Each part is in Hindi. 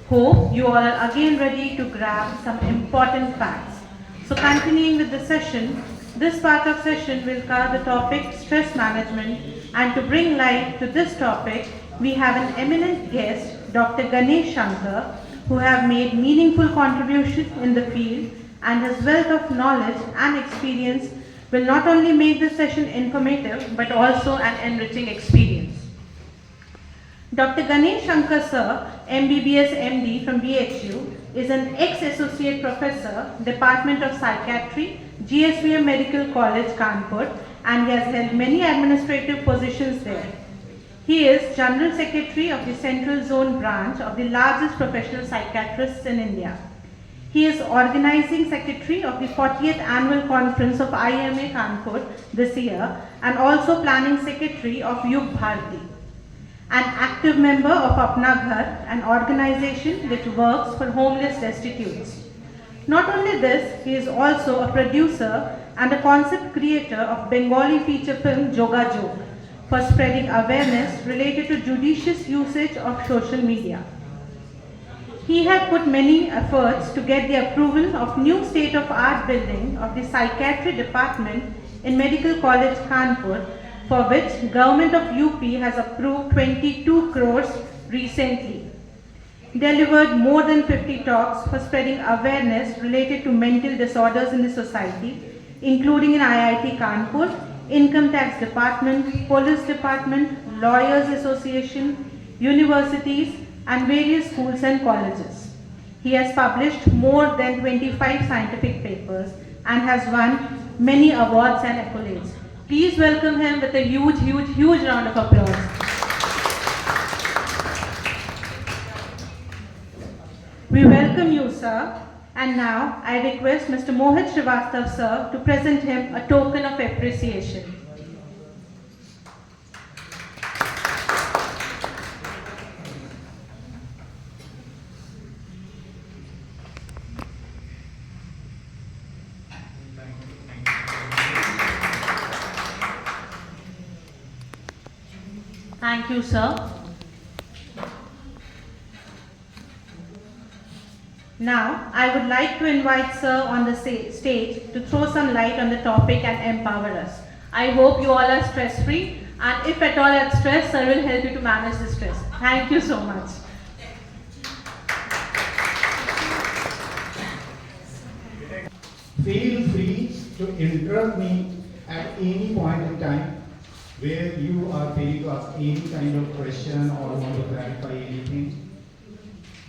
Hope you all are again ready to grab some important facts. So continuing with the session, this part of session will cover the topic stress management, and to bring light to this topic, we have an eminent guest, Dr. Ganesh Shankar, who have made meaningful contribution in the field, and his wealth of knowledge and experience will not only make this session informative but also an enriching experience. Dr. Ganesh Shankar Sir, MBBS MD from BHU, is an ex-associate professor, Department of Psychiatry, GSVM Medical College, Kanpur, and he has held many administrative positions there. He is General Secretary of the Central Zone branch of the largest professional psychiatrists in India. He is Organizing Secretary of the 40th Annual Conference of IMA Kanpur this year, and also Planning Secretary of Yug Bharati. An active member of Apna Ghar, an organization which works for homeless destitutes. Not only this, he is also a producer and a concept creator of Bengali feature film Joga Jog for spreading awareness related to judicious usage of social media. He had put many efforts to get the approval of new state-of-art building of the Psychiatry Department in Medical College Kanpur, for which Government of UP has approved 22 crores recently. Delivered more than 50 talks for spreading awareness related to mental disorders in the society, including in IIT Kanpur, Income Tax Department, Police Department, Lawyers Association, universities, and various schools and colleges. He has published more than 25 scientific papers and has won many awards and accolades. Please welcome him with a huge, huge, huge round of applause. We welcome you, sir. And now I request Mr. Mohit Srivastav, sir, to present him a token of appreciation. Thank you, sir. Now, I would like to invite sir on the stage to throw some light on the topic and empower us. I hope you all are stress-free, and if at all at stress, sir will help you to manage the stress. Thank you so much. Feel free to interrupt me at any point in time where you are free to ask any kind of question or want to clarify anything.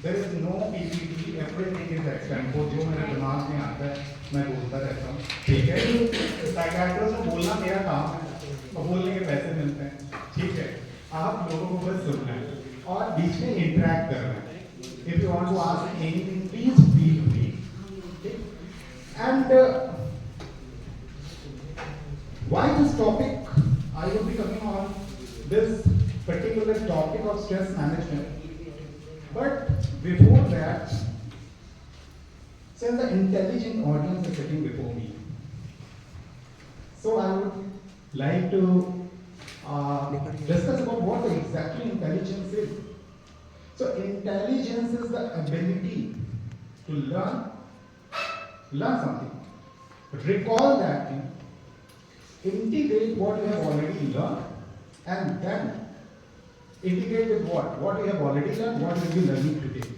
There is no PPT, everything is extempo. जो मेरे दिमाग में आता है मैं बोलता रहता हूँ, ठीक है? साइकियाट्रिस्ट को बोलना मेरा काम है और बोलने के पैसे मिलते हैं, ठीक है? आप लोगों को बस सुनना है और बीच में इंटरेक्ट करना है. If you want to ask anything, please feel free. Okay? And why this topic? I will be coming on this particular topic of stress management. But before that, since the intelligent audience is sitting before me, so I would like to discuss about what exactly intelligence is. So intelligence is the ability to learn something, recall that thing, integrate what you have already learned, and then integrate with what you have already learned, what you will be learning today,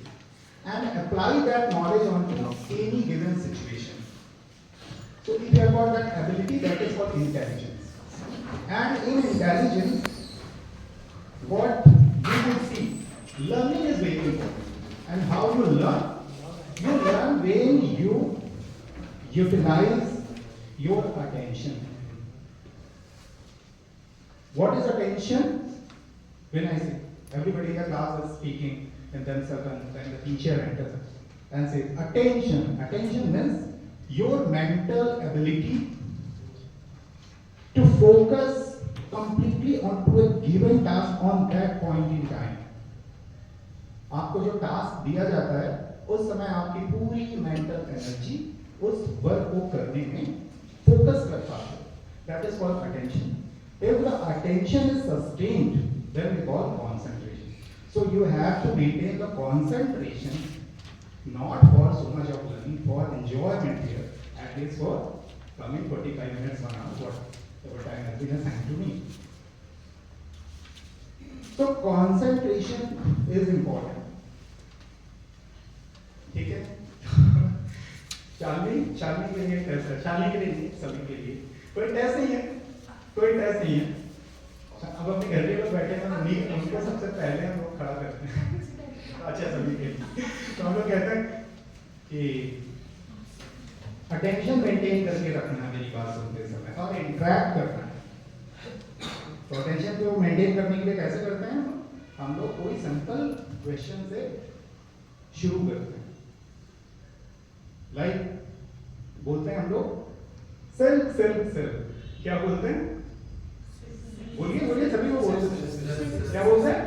and apply that knowledge onto any given situation. So if you have got that ability, that is called intelligence. And in intelligence, what you will see, learning is very important. And how you learn? You learn when you utilize your attention. What is attention? When I say, everybody in the class is speaking, and then the teacher enters and says, attention. Attention means your mental ability to focus completely onto a given task on that point in time. आपको जो टास्क दिया जाता है, उस समय आपकी पूरी मेंटल एनर्जी उस वर्क को करने में फोकस कर पाते हो. That is called attention. If the attention is sustained, then we call concentration. So you have to maintain the concentration, not for so much of learning, for enjoyment here, at least for coming 45 minutes, 1 hour, whatever time has been assigned to me. So concentration is important. ठीक है? शालिनी के लिए टेस्ट है, शालिनी के लिए नहीं, सभी के लिए कोई टेस्ट नहीं है, कोई टेस्ट नहीं है। अब अपने घर के लोग बैठे हैं तो नहीं, उनको सबसे पहले हम लोग खड़ा करते हैं। अच्छा सभी के लिए तो हम लोग कहते हैं कि अटेंशन मेंटेन करके रखना मेरी बात सुनते समय और इंटरेक्ट करना है। तो अटेंशन को मेंटेन करने के लिए कैसे करते हैं हम लोग? कोई सिंपल क्वेश्चन से शुरू करते हैं। लाइक बोलते हैं हम लोग सेल्फ सेल्फ सेल्फ, क्या बोलते हैं? बोलिए बोलिए, सभी को बोलते हैं, क्या बोलते हैं?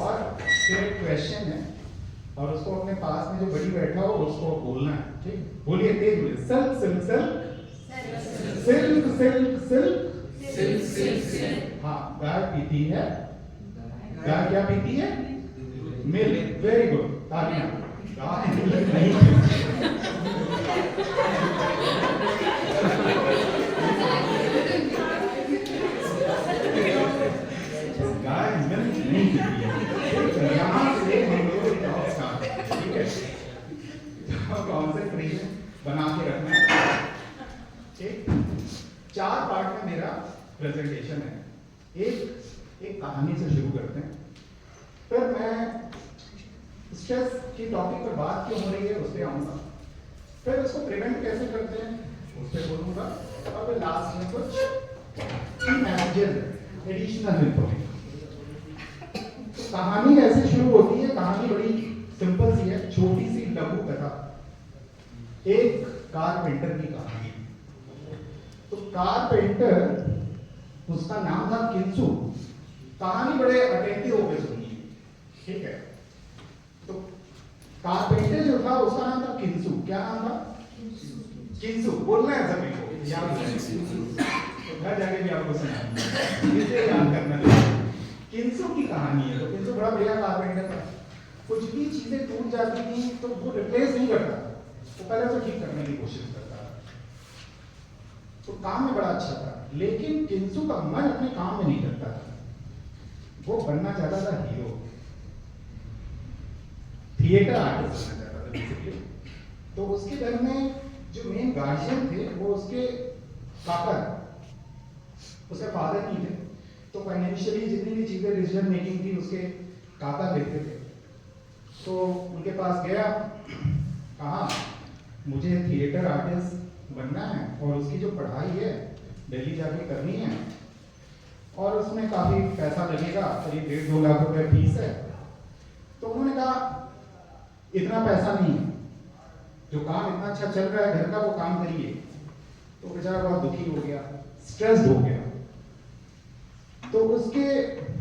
और फिर एक क्वेश्चन है और उसको अपने पास में जो बड़ी बैठा हो उसको बोलना है, ठीक? बोलिए, तेज बोलिए, self self self self self self self. हाँ, गाय पीती है, गाय क्या पीती है? मिल्क। वेरी गुड, तालियां। गाय मिल्क नहीं पीती। गाय मिल्क नहीं पीती है। यहाँ से हम लोग टॉप स्टार्ट, ठीक है? कॉन्सेंट्रेशन बना के रखना है, ठीक? 4 पार्ट में मेरा प्रेजेंटेशन है। एक कहानी से शुरू करते हैं, फिर मैं स्ट्रेस की टॉपिक पर बात क्यों हो रही है उस पर आऊंगा, फिर उसको प्रिवेंट कैसे करते हैं उस पर बोलूंगा, और फिर लास्ट में कुछ एडिशनल इंफॉर्मेशन। तो कहानी ऐसे शुरू होती है। कहानी बड़ी सिंपल सी है, छोटी सी लघु कथा, एक कारपेंटर की कहानी। तो कारपेंटर, उसका नाम था किंसु। कहानी बड़े अटेंटिव होकर सुनिए, ठीक है? तो कारपेंटर जो था उसका नाम था किंसु। क्या नाम था? किंसु। बोलना है सभी को, याद रखना। तो घर जाके भी आपको सुनाऊंगा, इसे याद करना है। किंसु की कहानी है। तो किंसु बड़ा बढ़िया कारपेंटर था। कुछ भी चीजें टूट जाती थी तो वो रिप्लेस नहीं करता, वो पहले तो ठीक करने की कोशिश करता। तो काम में बड़ा अच्छा था, लेकिन किंसु का मन अपने काम में नहीं करता था। वो बनना चाहता था हीरो, थिएटर आर्टिस्ट बनना चाहता था बेसिकली। तो उसके घर में जो मेन गार्जियन थे वो उसके काका, उसके फादर नहीं थे। तो फाइनेंशियली जितनी भी चीजें डिसीजन मेकिंग थी उसके काका देखते थे। तो उनके पास गया, कहा मुझे थिएटर आर्टिस्ट बनना है और उसकी जो पढ़ाई है दिल्ली जाके करनी है और उसमें काफी पैसा लगेगा, करीब 1.5-2 लाख रुपए फीस है। तो उन्होंने कहा इतना पैसा नहीं है, जो काम इतना अच्छा चल रहा है घर का वो काम करिए। तो बेचारा बहुत दुखी हो गया, स्ट्रेस्ड हो गया। तो उसके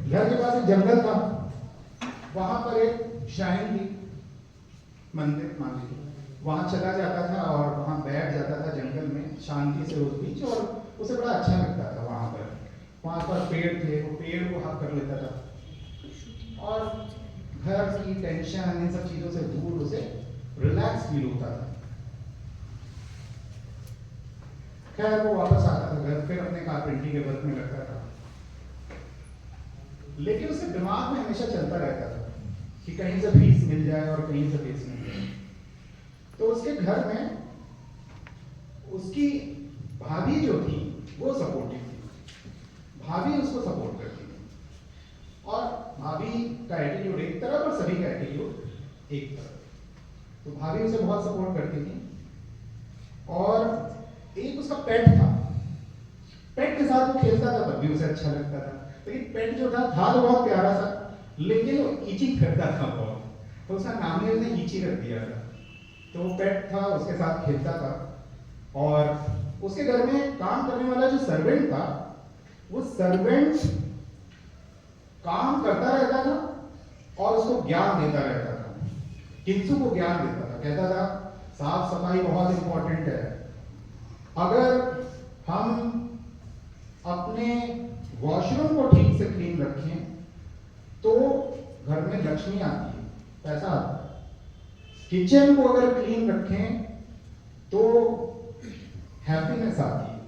घर के पास एक जंगल था, वहां पर एक श्राइन थी, मंदिर मान लीजिए। वहां चला जाता था और वहां बैठ जाता था जंगल में शांति से उस बीच, और उसे बड़ा अच्छा लगता था। वहां पर पेड़ थे, वो पेड़ को हक कर लेता था और घर की टेंशन इन सब चीजों से दूर उसे रिलैक्स फील होता था। खैर वो वापस आता था घर, फिर अपने कारपेंटरी के वर्क में लगता था। लेकिन उसके दिमाग में हमेशा चलता रहता था कि कहीं से फीस मिल जाए और कहीं से फीस मिल जाए। तो उसके घर में उसकी भाभी जो थी वो सपोर्टिव थी, भाभी उसको सपोर्ट करती थी। और भाभी का एटीट्यूड एक तरफ और सभी का एटीट्यूड एक तरफ। तो भाभी उसे बहुत सपोर्ट करती थी। और एक उसका पेट था, पेट के साथ वो खेलता था तब भी उसे अच्छा लगता था। लेकिन पेट जो था तो बहुत प्यारा सा, लेकिन वो ईचिंग करता था बहुत, तो उसका नाम ही उसने ईची रख दिया था। तो वो पेट था, उसके साथ खेलता था। और उसके घर में काम करने वाला जो सर्वेंट था, वो सर्वेंट काम करता रहता था और उसको ज्ञान देता रहता था, किंसु को ज्ञान देता था। कहता था साफ सफाई बहुत इंपॉर्टेंट है, अगर हम अपने वॉशरूम को ठीक से क्लीन रखें तो घर में लक्ष्मी आती है, पैसा आता है। किचन को अगर क्लीन रखें तो हैप्पीनेस आती है,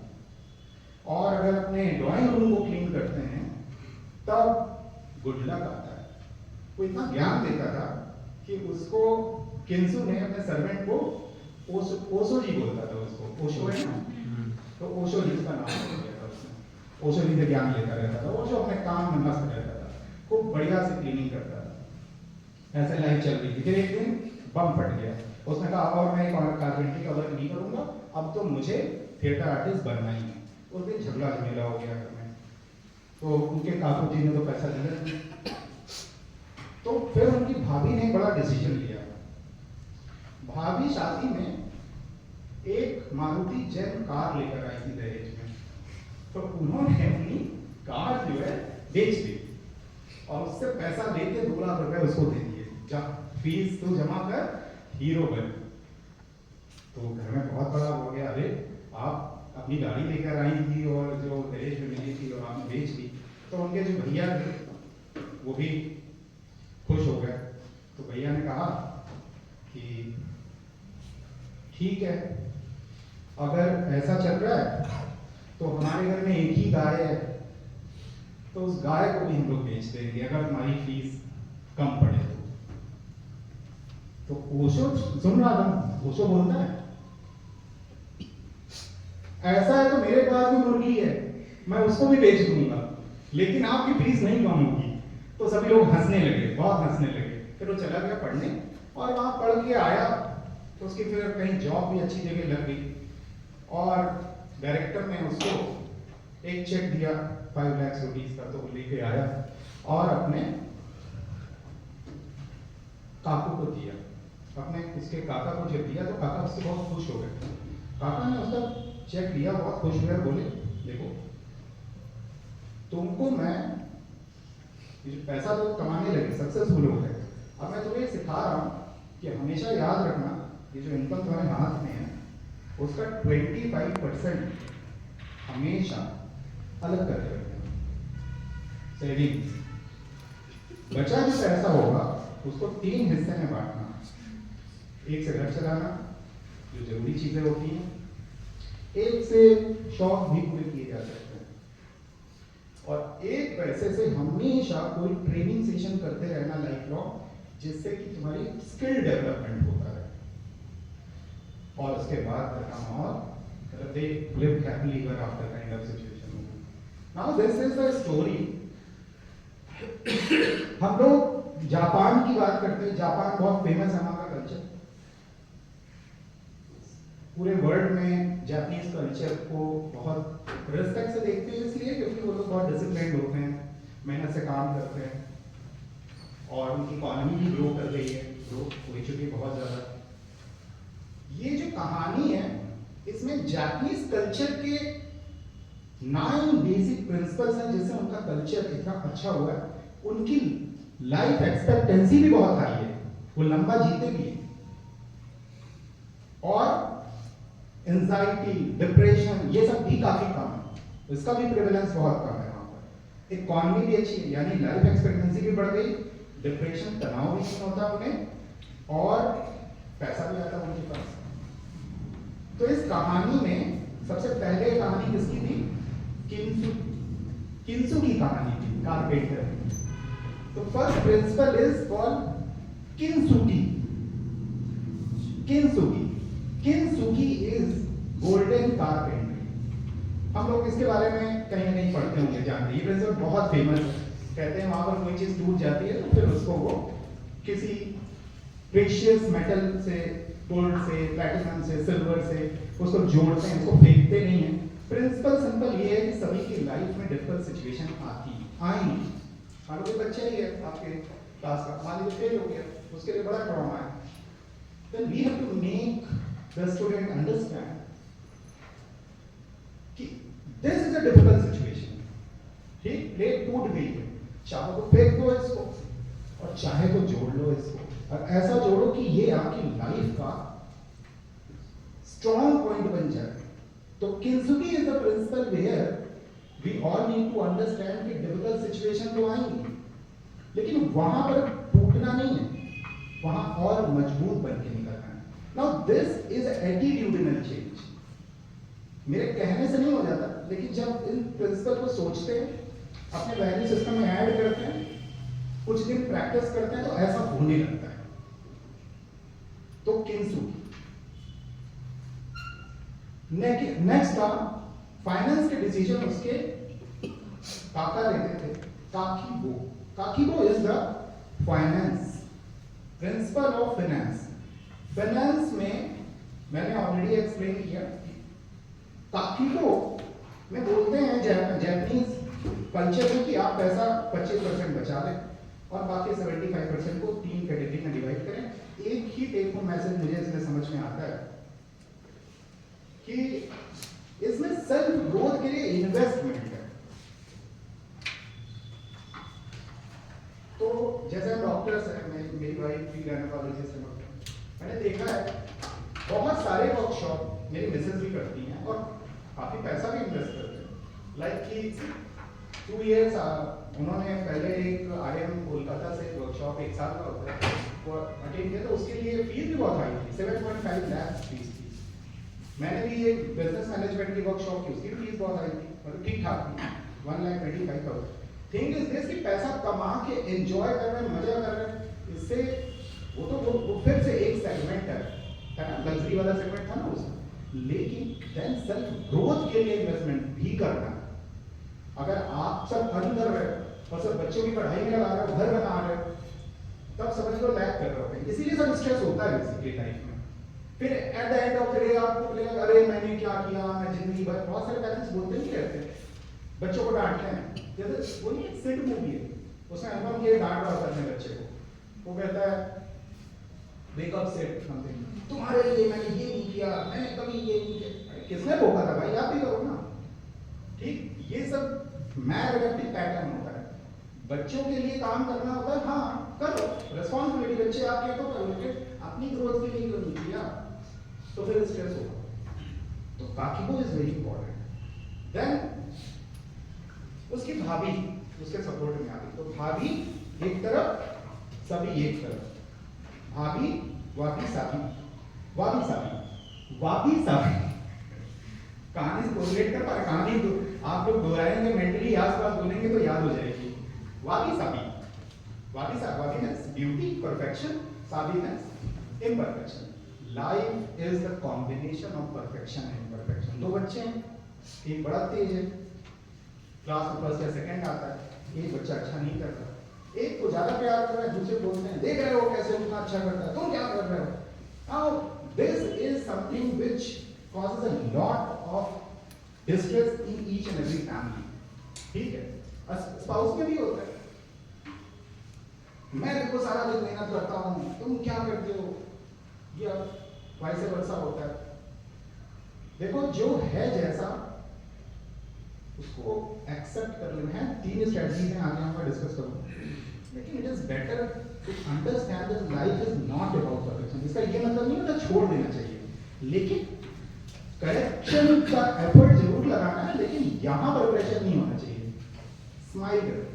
और अगर अपने ड्राइंग रूम को क्लीन करते हैं तब गुड लक आता है। वो इतना ज्ञान देता था कि उसको किंसु ने अपने सर्वेंट को ओशो जी बोलता था उसको, ओशो है ना, तो ओशो जी का नाम हो गया था उसने। ओशो जी से ज्ञान लेता रहता था। ओशो अपने काम में मस्त रहता था, खूब बढ़िया से क्लीनिंग करता था। ऐसे लाइफ चल रही थी। फिर एक दिन बम फट गया। उसने कहा और मैं कारपेंटरी का वर्क नहीं करूंगा, अब तो मुझे थिएटर आर्टिस्ट बनना ही है। उस दिन झगड़ा झमेला हो गया घर में, तो उनके काकू जी ने तो पैसा दिया नहीं। तो फिर उनकी भाभी ने बड़ा डिसीजन लिया। भाभी शादी में एक मारुति जैन कार लेकर आई थी दहेज में, तो उन्होंने अपनी कार जो है बेच दी और उससे पैसा लेके 2 लाख रुपए उसको दे दिए, फीस तो जमा कर हीरो बन। तो घर में बहुत बड़ा हो गया, अरे आप अपनी गाड़ी लेकर आई थी और जो दहेज में मिली थी और आपने बेच दी। तो उनके जो भैया थे वो भी खुश हो गए। तो भैया ने कहा कि ठीक है, अगर ऐसा चल रहा है तो हमारे घर में एक ही गाय है, तो उस गाय को भी हम लोग बेच देंगे अगर तुम्हारी फीस कम पड़े तो ओशो सुन रहा था। ओशो बोलता है ऐसा है तो मेरे पास भी मुर्गी है, मैं उसको भी बेच दूंगा, लेकिन आपकी फीस नहीं कम होगी। तो सभी लोग हंसने लगे, बहुत हंसने लगे। फिर वो चला गया पढ़ने, और वहां पढ़ के आया तो उसकी फिर कहीं जॉब भी अच्छी जगह लग गई, और डायरेक्टर ने उसको एक चेक दिया 5 लाख रुपीस का। तो वो लेके आया और अपने काकू को दिया। अपने उसके काका को जब दिया तो काका उससे बहुत खुश हो गए। काका ने उसका चेक लिया, बहुत खुश हुए, बोले देखो तुमको मैं ये पैसा तो कमाने लगे, सक्सेसफुल हो गए, अब मैं तुम्हें सिखा रहा हूं कि हमेशा याद रखना ये जो इनकम तुम्हारे हाथ में है उसका 25% हमेशा अलग करके रखना, सेविंग्स। बचा जो पैसा होगा उसको 3 हिस्से में बांटना। एक से घर चलाना, जो जरूरी चीजें होती हैं, एक से शौक भी पूरे किए जा सकते हैं, और एक पैसे से हमेशा कोई ट्रेनिंग सेशन करते रहना लाइफ लॉन्ग, जिससे कि तुम्हारी स्किल डेवलपमेंट होता है। और उसके बाद मतलब they lived happily ever after kind of situation. Now this is the story. हम लोग जापान की बात करते हैं। जापान बहुत फेमस है वहाँ का कल्चर। पूरे वर्ल्ड में जापानीज कल्चर को बहुत रिस्पेक्ट से देखते हैं, इसलिए क्योंकि वो लोग बहुत डिसिप्लिन्ड होते हैं, मेहनत से काम करते हैं, और उनकी इकोनॉमी भी ग्रो कर रही है, ग्रो हो चुकी है बहुत ज़्यादा। ये जो कहानी है इसमें जापानीज कल्चर के 9 बेसिक प्रिंसिपल्स हैं जिससे उनका कल्चर इतना अच्छा हुआ है। उनकी लाइफ एक्सपेक्टेंसी भी बहुत हाई है, वो लंबा जीते भी हैं, और एंजाइटी, डिप्रेशन ये सब भी काफी कम है, इसका भी प्रेवलेंस बहुत कम है वहां पर। इकोनॉमी भी अच्छी है, यानी लाइफ एक्सपेक्टेंसी भी बढ़ गई, डिप्रेशन, तनाव भी नहीं होता उन्हें, और पैसा भी आता है उनके पास। तो इस कहानी में सबसे पहले कहानी किसकी थी? किंसु की कहानी थी, कारपेंटर। तो first principle is called kintsugi. Kintsugi is golden carpentry. हम लोग इसके बारे में कहीं ना कहीं पढ़ते होंगे, जानते हैं। ये प्रिंसिपल बहुत फेमस है। कहते हैं वहां पर कोई चीज टूट जाती है तो फिर उसको वो किसी प्रेशियस मेटल से, गोल्ड से, प्लैटिनम से, सिल्वर से उसको जोड़ते हैं, उसको फेंकते नहीं है। प्रिंसिपल सिंपल ये है कि सभी की लाइफ में डिफिकल्ट सिचुएशन आएंगी। मान लो बच्चा ही है आपके क्लास का, मान लीजिए फेल हो गया, उसके लिए बड़ा ट्रॉमा है। Then we have to make the student understand कि this is a difficult situation. ठीक, प्लेट टूट गई है, चाहो तो फेंक दो इसको और चाहे तो जोड़ लो इसको, और ऐसा जोड़ो कि ये आपकी लाइफ का स्ट्रॉन्ग पॉइंट बन जाए। तो kintsugi is the principle where we all need to understand कि डिफिकल्ट सिचुएशन तो आएंगी, लेकिन वहां पर टूटना नहीं है, वहां और मजबूत बन के निकलना है। Now this is attitudinal change. मेरे कहने से नहीं हो जाता, लेकिन जब इन प्रिंसिपल को सोचते हैं, अपने वैल्यू सिस्टम में ऐड करते हैं, कुछ दिन प्रैक्टिस करते हैं, तो ऐसा होने लगता है। तो किंसुकी नेक्स्ट था फाइनेंस के डिसीजन उसके काका लेते थे। Kakeibo is the finance principle of finance. Finance में मैंने ऑलरेडी एक्सप्लेन किया, काकीबो में बोलते हैं जैपनीज कल्चर में कि आप पैसा 25% बचा लें और बाकी 75% को 3 कैटेगरी में डिवाइड करें। एक ही टेक होम मैसेज मुझे इसमें समझ में आता है कि इसमें सेल्फ ग्रोथ के लिए इन्वेस्टमेंट है। तो जैसे हम डॉक्टर्स हैं, मेरी वाइफ भी गायनेकोलॉजिस्ट है, मैंने देखा है बहुत सारे वर्कशॉप मेरी मिसेज भी करती हैं और काफी पैसा भी इन्वेस्ट करते हैं। लाइक कि 2 इयर्स उन्होंने पहले एक IIM कोलकाता से वर्कशॉप 1 साल का होता है वो अटेंड किया, तो उसके लिए फीस भी बहुत हाई थी, 7.5 लाख फीस थी। मैंने भी एक बिजनेस मैनेजमेंट की वर्कशॉप की, उसकी फीस बहुत हाई थी, मतलब ठीक ठाक थी, 1,25,000। थिंग इज दिस कि पैसा कमा के एंजॉय कर रहे हैं, मजा कर रहे हैं, इससे वो फिर से एक सेगमेंट है ना, लग्जरी वाला सेगमेंट था ना उसमें। लेकिन देन सेल्फ ग्रोथ के लिए इन्वेस्टमेंट भी करना। अगर आप सब अर्न कर रहे हो और सब बच्चों की पढ़ाई में लगा रहे हो, घर बना रहे हो, तब समझ लो लैक कर रहे हो। इसीलिए सब स्ट्रेस होता है बेसिकली लाइफ में। फिर at the end of the day आपको लगेगा अरे मैंने क्या किया, मैं जिंदगी भर, बहुत सारे पेरेंट्स बोलते नहीं रहते, बच्चों को डांटते हैं। जैसे वो नहीं एक सिट मूवी है, उसमें अनुपम खेर डांट रहा होता है अपने बच्चे को, वो कहता है वेक अप सिट समथिंग, तुम्हारे लिए मैंने ये नहीं किया, मैंने कभी ये नहीं किया। किसने रोका था भाई, आप भी करो ना। ठीक, ये सब मैलएडेप्टिव पैटर्न होता है। बच्चों के लिए काम करना होता है, हाँ करो, रिस्पॉन्सिबिलिटी बच्चे आपके तो करो, लेकिन अपनी ग्रोथ के लिए क्यों नहीं किया, तो फिर स्ट्रेस होगा। तो काकीबो इज वेरी इंपॉर्टेंट। देन उसकी भाभी उसके सपोर्ट में आ गई, तो भाभी एक तरफ, सभी एक तरफ, भाभी वाबी sabi, wabi sabi, wabi Sabi. कहानी से कोरिलेट कर पा रहे, कहानी तो आप लोग दोहराएंगे मेंटली, आसपास बोलेंगे तो याद हो जाएगी। Wabi sabi, wabi sabi, wabi means beauty, perfection, sabi means imperfection. Life is the combination of perfection and imperfection. 2 बच्चे हैं, एक बड़ा तेज है, क्लास में फर्स्ट या सेकंड आता है, एक बच्चा अच्छा नहीं करता, एक को ज्यादा प्यार कर रहा है, दूसरे बोलते हैं देख रहे हो कैसे उतना अच्छा करता है, तुम क्या कर रहे हो। Now this is something which causes a lot of distress in each and every family. ठीक है, स्पाउस में भी होता है, मैं देखो सारा दिन मेहनत करता हूँ, तुम क्या करते हो, या वाइस वर्सा होता है। देखो जो है जैसा उसको एक्सेप्ट कर लेना है। 3 स्ट्रेटजीज हैं, आगे हम डिस्कस करूंगा, लेकिन it is better to understand that life is not about perfection. इसका ये मतलब नहीं होता छोड़ देना चाहिए, लेकिन करेक्शन का एफर्ट जरूर लगाना है, लेकिन यहां पर प्रेशर नहीं होना चाहिए। स्माइल करो।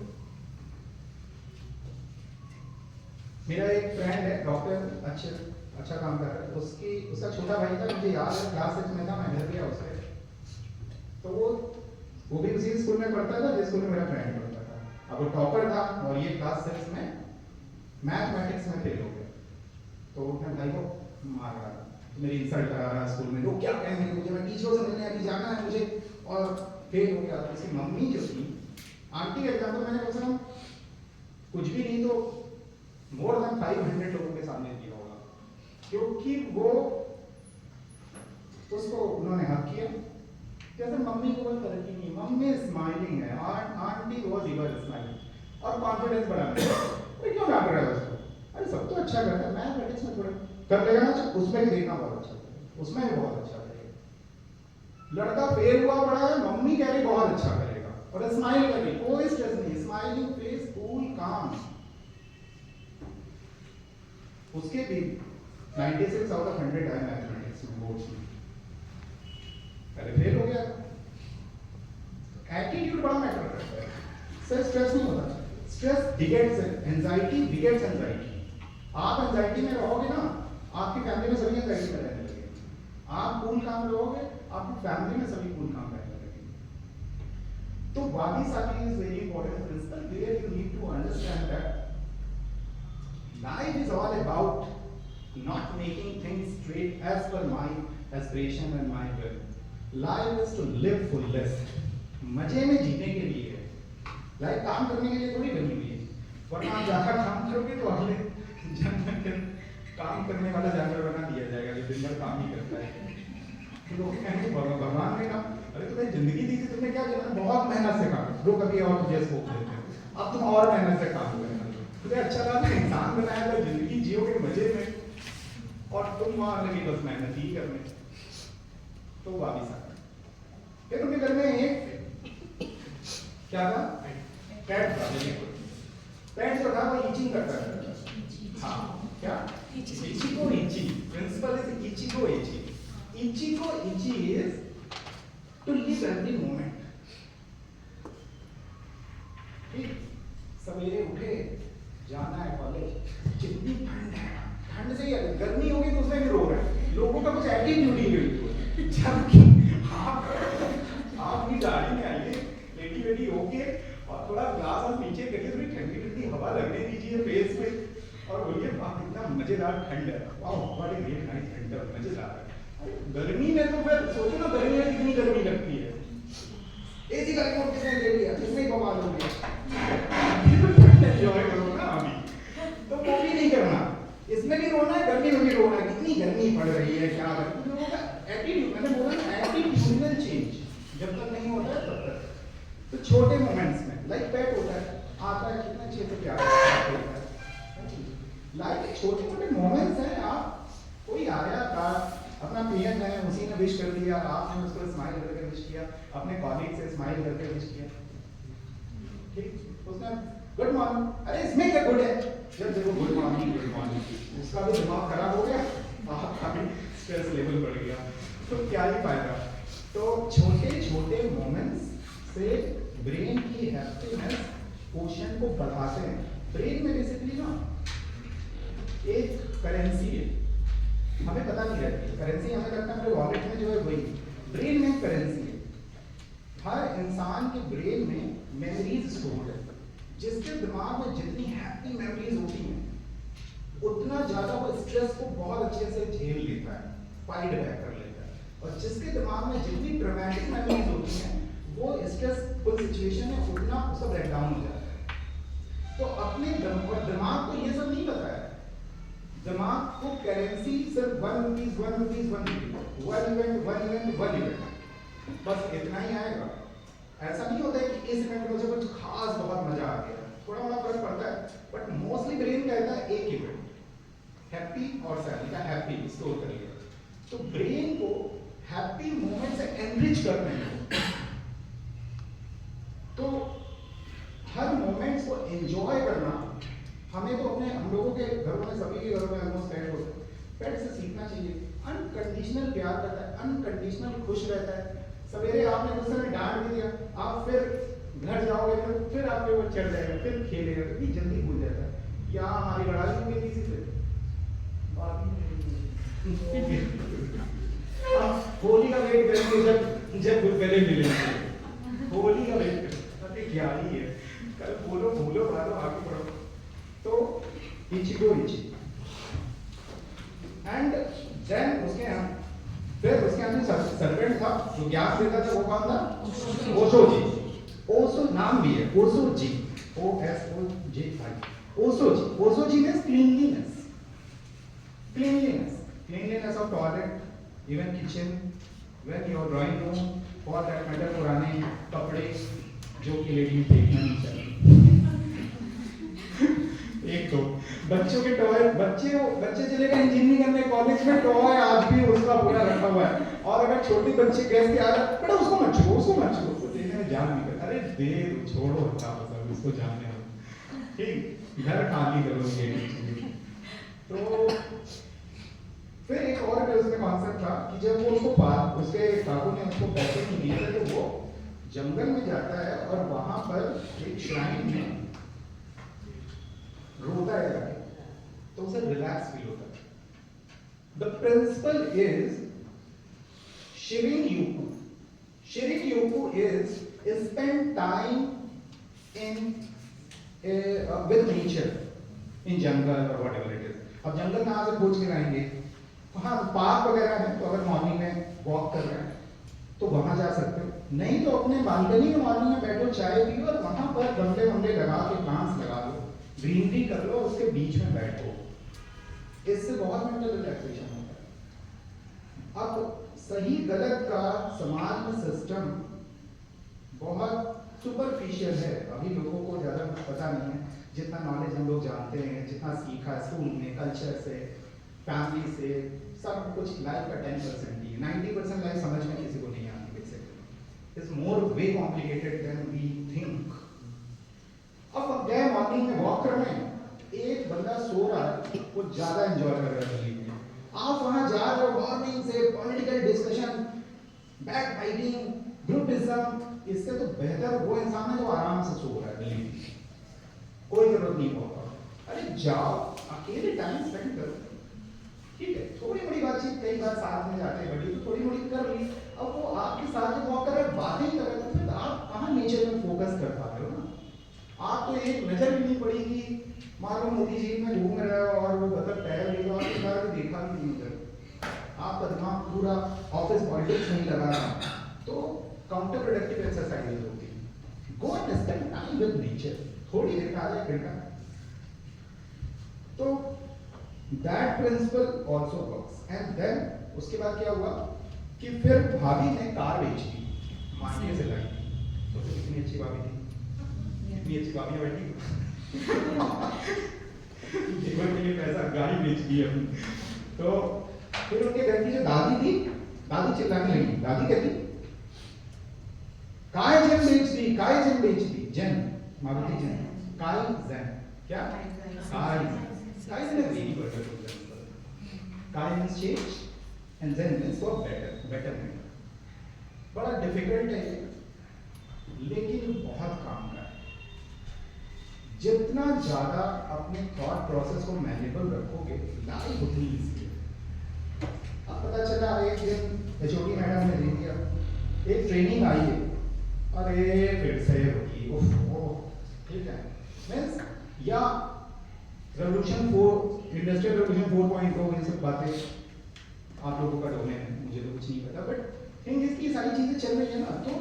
मेरा एक फ्रेंड है डॉक्टर, अच्छा काम कर रहा है, उसका छोटा भाई था, मुझे याद है क्लास 6 में था, मैं घर गया उससे, तो वो भी उसी स्कूल में पढ़ता था जिस स्कूल में मेरा फ्रेंड पढ़ता था। अब वो टॉपर था और ये क्लास 6 में मैथमेटिक्स में फेल हो गया, तो उसने भाई को मार रहा था, मेरी इंसल्ट करा रहा स्कूल में, लोग क्या कहेंगे मुझे, मैं टीचरों से मिलने अभी जाना है मुझे, और फेल हो गया। उसकी मम्मी जो थी, आंटी का एग्जाम्पल मैंने कम से कम कुछ भी नहीं तो मोर देन 500 लोगों के सामने दिया होगा, क्योंकि वो उसको उन्होंने हक किया। जैसे मम्मी को कोई फर्क ही नहीं, मम्मी स्माइलिंग है, आंटी वाज इवर स्माइलिंग, और कॉन्फिडेंस बढ़ाने कोई क्यों डांट रहा है उसको, अरे सब तो अच्छा करता है, मैथमेटिक्स में थोड़ा कर लेगा ना, उसमें भी देखना बहुत अच्छा करेगा, उसमें भी बहुत अच्छा करेगा। लड़का फेल हुआ पड़ा है, मम्मी कह रही बहुत अच्छा करेगा, और स्माइल कर रही, कोई स्ट्रेस नहीं, स्माइलिंग फेस, कूल काम। उसके भी 96 आउट ऑफ 100 आए मैथमेटिक्स में बोर्ड्स में, पहले फेल हो गया। एटीट्यूड बड़ा मैटर करता है, सर स्ट्रेस नहीं होता, stress begets anxiety begets anxiety. आप एंजाइटी में रहोगे ना, आपकी फैमिली में सभी एंजाइटी में रहने लगेंगे। आप कूल काम रहोगे, आपकी फैमिली में सभी कूल काम रहने लगेंगे। तो वाबी-साबी is very important principle where you need to understand that life is all about not making things straight as per my aspiration and my will. Life is to live fullest. मजे में जीने के लिए है। लाइफ काम करने के लिए थोड़ी बनी हुई है। वरना आप ज्यादा काम करोगे तो अगले जन्म में काम करने वाला जानवर बना दिया जाएगा जो दिन भर काम ही करता है। तो लोग कहेंगे भगवान ने कहा, अरे तुम्हें जिंदगी दी थी, तुमने क्या किया? बहुत मेहनत से काम करो, कभी और तुझे स्कोप देते हैं, अब तुम और मेहनत से काम करना। तुम्हें अच्छा लगा, इंसान बनाया था, जिंदगी जियोगे मजे में, और तुम वहां लगे बस मेहनत ही करने। तो वापिस आ गए। फिर उनके घर में एक क्या था? पेट था। पेट जो था वो इचिंग करता था। हाँ, क्या? Ichigo ichie. Principle is ichigo ichie. Ichigo ichie is to live every moment. ठीक, सवेरे उठे, जाना है कॉलेज, जितनी ठंड है, ठंड से ही गर्मी होगी तो उसमें भी रो रहा है। लोगों का कुछ एटीट्यूड ही नहीं, जबकि आप भी गाड़ी में आइए, रेडी वेडी होके, और थोड़ा ग्लास और पीछे करिए, थोड़ी ठंडी ठंडी हवा लगने दीजिए फेस पे, और बोलिए वाह कितना मजेदार ठंड है, वाह what a great nice winter, मजेदार है। गर्मी में तो फिर सोचो ना, गर्मी में कितनी गर्मी लगती है। एसी का रिमोट किसने ले लिया? किसने ही बवाल हो गया। एंजॉय करो ना अभी, तो वो भी नहीं करना। इसमें भी रोना है, गर्मी में भी रोना है, कितनी गर्मी पड़ रही है, क्या करें। लोगों का एटीट्यूड, मैंने बोला ना, एटीट्यूडल चेंज जब तक नहीं होता है तब तक। तो छोटे मोमेंट्स में लाइक पेट होता है, आता है, कितना अच्छे से प्यार करता है। लाइक छोटे छोटे मोमेंट्स हैं। आप कोई आया था, अपना पीएन है, उसी ने विश कर दिया, आपने उसको स्माइल करके विश किया, अपने कॉलीग से स्माइल करके विश किया, ठीक, उसने गुड मॉर्निंग, अरे इसमें क्या गुड है? जब देखो गुड मॉर्निंग, उसका भी दिमाग खराब हो गया, आपका भी स्ट्रेस लेवल बढ़ गया, तो क्या ही फायदा। तो छोटे छोटे मोमेंट्स से ब्रेन की हैप्पीनेस क्वोशिएंट को बढ़ाते हैं। ब्रेन में बेसिकली ना एक करेंसी है, हमें पता नहीं रहती करेंसी, हमें लगता है अपने वॉलेट में जो है वही, ब्रेन में करेंसी है। हर इंसान के ब्रेन में मेमोरीज स्टोर्ड है। जिसके दिमाग में जितनी हैप्पी मेमोरीज होती हैं, उतना ज्यादा वो स्ट्रेस को बहुत अच्छे से झेल लेता है, फाइट बैक कर लेता है। और जिसके दिमाग में जितनी ड्रामेटिक मेमोरीज होती हैं, वो स्ट्रेसफुल सिचुएशन में उतना उसका ब्रेक डाउन हो जाता है। तो अपने दिमाग को ये सब नहीं पता है। दिमाग को करेंसी सिर्फ 1 rupees 1 rupees 1 rupees, 1 event 1 event 1 event, बस इतना ही आएगा। ऐसा नहीं होता है कि इस इवेंट में मुझे कुछ खास बहुत मजा आ गया, थोड़ा बड़ा फर्क पड़ता है, बट मोस्टली ब्रेन कहता है एक इवेंट, हैप्पी और सैड का हैप्पी स्टोर कर लिया। तो ब्रेन को हैप्पी मोमेंट से एनरिच करते हैं। तो हर मोमेंट्स को एंजॉय करना, हमें तो अपने, हम लोगों के घरों में, सभी के घरों में ऑलमोस्ट पेट होते हैं, पेट से सीखना चाहिए। अनकंडीशनल प्यार करता है, अनकंडीशनल खुश रहता है। सवेरे आपने गुस्से में डांट भी दिया, आप फिर घर जाओगे, फिर आपके ऊपर चढ़ जाएगा, फिर खेलेगा, क्योंकि जल्दी भूल जाता है। क्या हमारी लड़ाई हो गई किसी से? होली का वेट करेंगे जब गले मिलेंगे, होली का वेट करेंगे। अरे क्या ही है, कल बोलो भूलो बालो आगे बढ़ो। तो इचिको इची एंड देन उसके यहाँ, फिर उसके अंदर सर्वेंट था जो ज्ञान देता था, वो कौन था? ओशो जी। ओशो नाम भी है, Osho ji, OSOJI, Osho ji. Osho ji means cleanliness, cleanliness of toilet, even kitchen, when your drawing room, for that matter पुराने कपड़े जो कि लेडी देखना नहीं चाहिए। एक तो बच्चों के टॉय, बच्चे चले गए इंजीनियरिंग करने कॉलेज में, टॉय आज भी उसका पूरा रखा हुआ है। और अगर छोटे बच्चे गेस्ट के आ जाए, बेटा उसको मत छुओ, उसको देने में जान नहीं कर, अरे दे छोड़ो, हटा सब इसको जाने दो, ठीक, घर खाली करो ये। तो फिर एक और भी उसमें कॉन्सेप्ट था कि जब वो उसको उसके काकू ने उसको पैसे नहीं दिए थे, तो वो जंगल में जाता है और वहां पर एक श्राइन में रोता है जाके, तो उसे रिलैक्स फील होता है। The principle is shinrin yoku. Shinrin yoku is spend time in with nature in jungle or whatever it is। अब जंगल कहाँ से खोज के लाएंगे? हाँ, पार्क वगैरह है, तो अगर मॉर्निंग में वॉक कर रहे हैं तो वहां जा सकते हो, नहीं तो अपने बालकनी में मॉर्निंग में बैठो, चाय पियो और वहां पर गमले वमले लगा के प्लांट्स लगा लो, ग्रीनरी कर लो, उसके बीच में बैठो, इससे बहुत मेंटल रिलैक्सेशन होता है। अब सही गलत का समाज में सिस्टम बहुत सुपरफिशियल है, अभी लोगों को ज़्यादा पता नहीं है। जितना नॉलेज हम लोग जानते हैं, जितना सीखा स्कूल में, कल्चर से, फैमिली से, सब कुछ लाइफ का 10% ही है। 90% लाइफ समझ में किसी को नहीं आती। Basically it's more way complicated than we think. अब हम गए मॉर्निंग में वॉक कर रहे हैं, एक बंदा सो रहा है, वो ज़्यादा एंजॉय कर रहा है दिल्ली में। आप वहाँ जा रहे हो मॉर्निंग से, political discussion, back biting, groupism, इससे तो बेहतर वो इंसान है जो आराम से सो रहा है दिल्ली में, कोई जरूरत नहीं होगा। अरे जाओ अकेले टाइम स्पेंड करो, ठीक है, थोड़ी बड़ी बातचीत, कई बार साथ में जाते हैं बड़ी, तो थोड़ी बड़ी कर ली। अब वो आपके साथ जो वॉक कर रहे हैं, बातें कर रहे हैं, तो फिर आप कहाँ नेचर में फोकस कर पा रहे हो ना? आप तो एक नजर भी नहीं पड़ेगी, मान लो मोदी जी में घूम रहे हो और वो मतलब टहल रही हो, आपके बारे में देखा भी नहीं उधर, आपका दिमाग पूरा ऑफिस पॉलिटिक्स नहीं लगा रहा, तो काउंटर प्रोडक्टिव एक्सरसाइजेज होती है। Go and spend time with nature, थोड़ी देर का, आधा घंटा। तो that principle also works. And then उसके बाद क्या हुआ कि फिर भाभी ने कार बेच दी, मायके से लाई, तो कितनी अच्छी भाभी थी, कितनी अच्छी भाभी बैठी जीवन के लिए पैसा, गाड़ी बेच दी अपनी। तो फिर उनके घर की जो दादी थी, दादी चिल्लाने लगी, दादी कहती काय जन बेच दी, काय जन बेच दी, जन मावती जन, काय जन, क्या काय जन is very wonderful। काय means change and zen means for better, betterment। बड़ा डिफिकल्ट है ये, लेकिन बहुत काम का है। जितना ज्यादा अपने थॉट प्रोसेस को मैनेजेबल रखोगे, लाइफ उतनी ईजी है। अब पता चला एक दिन एचओडी मैडम ने दे दिया, एक ट्रेनिंग आई है, अरे फिर से होगी, ठीक है, मीन्स या रेवोल्यूशन 4, इंडस्ट्रियल रेवोल्यूशन 4.0, ये सब बातें आप लोगों का डोमेन है, मुझे तो कुछ नहीं पता, बट थिंग इसकी सारी चीजें चल रही है ना, तो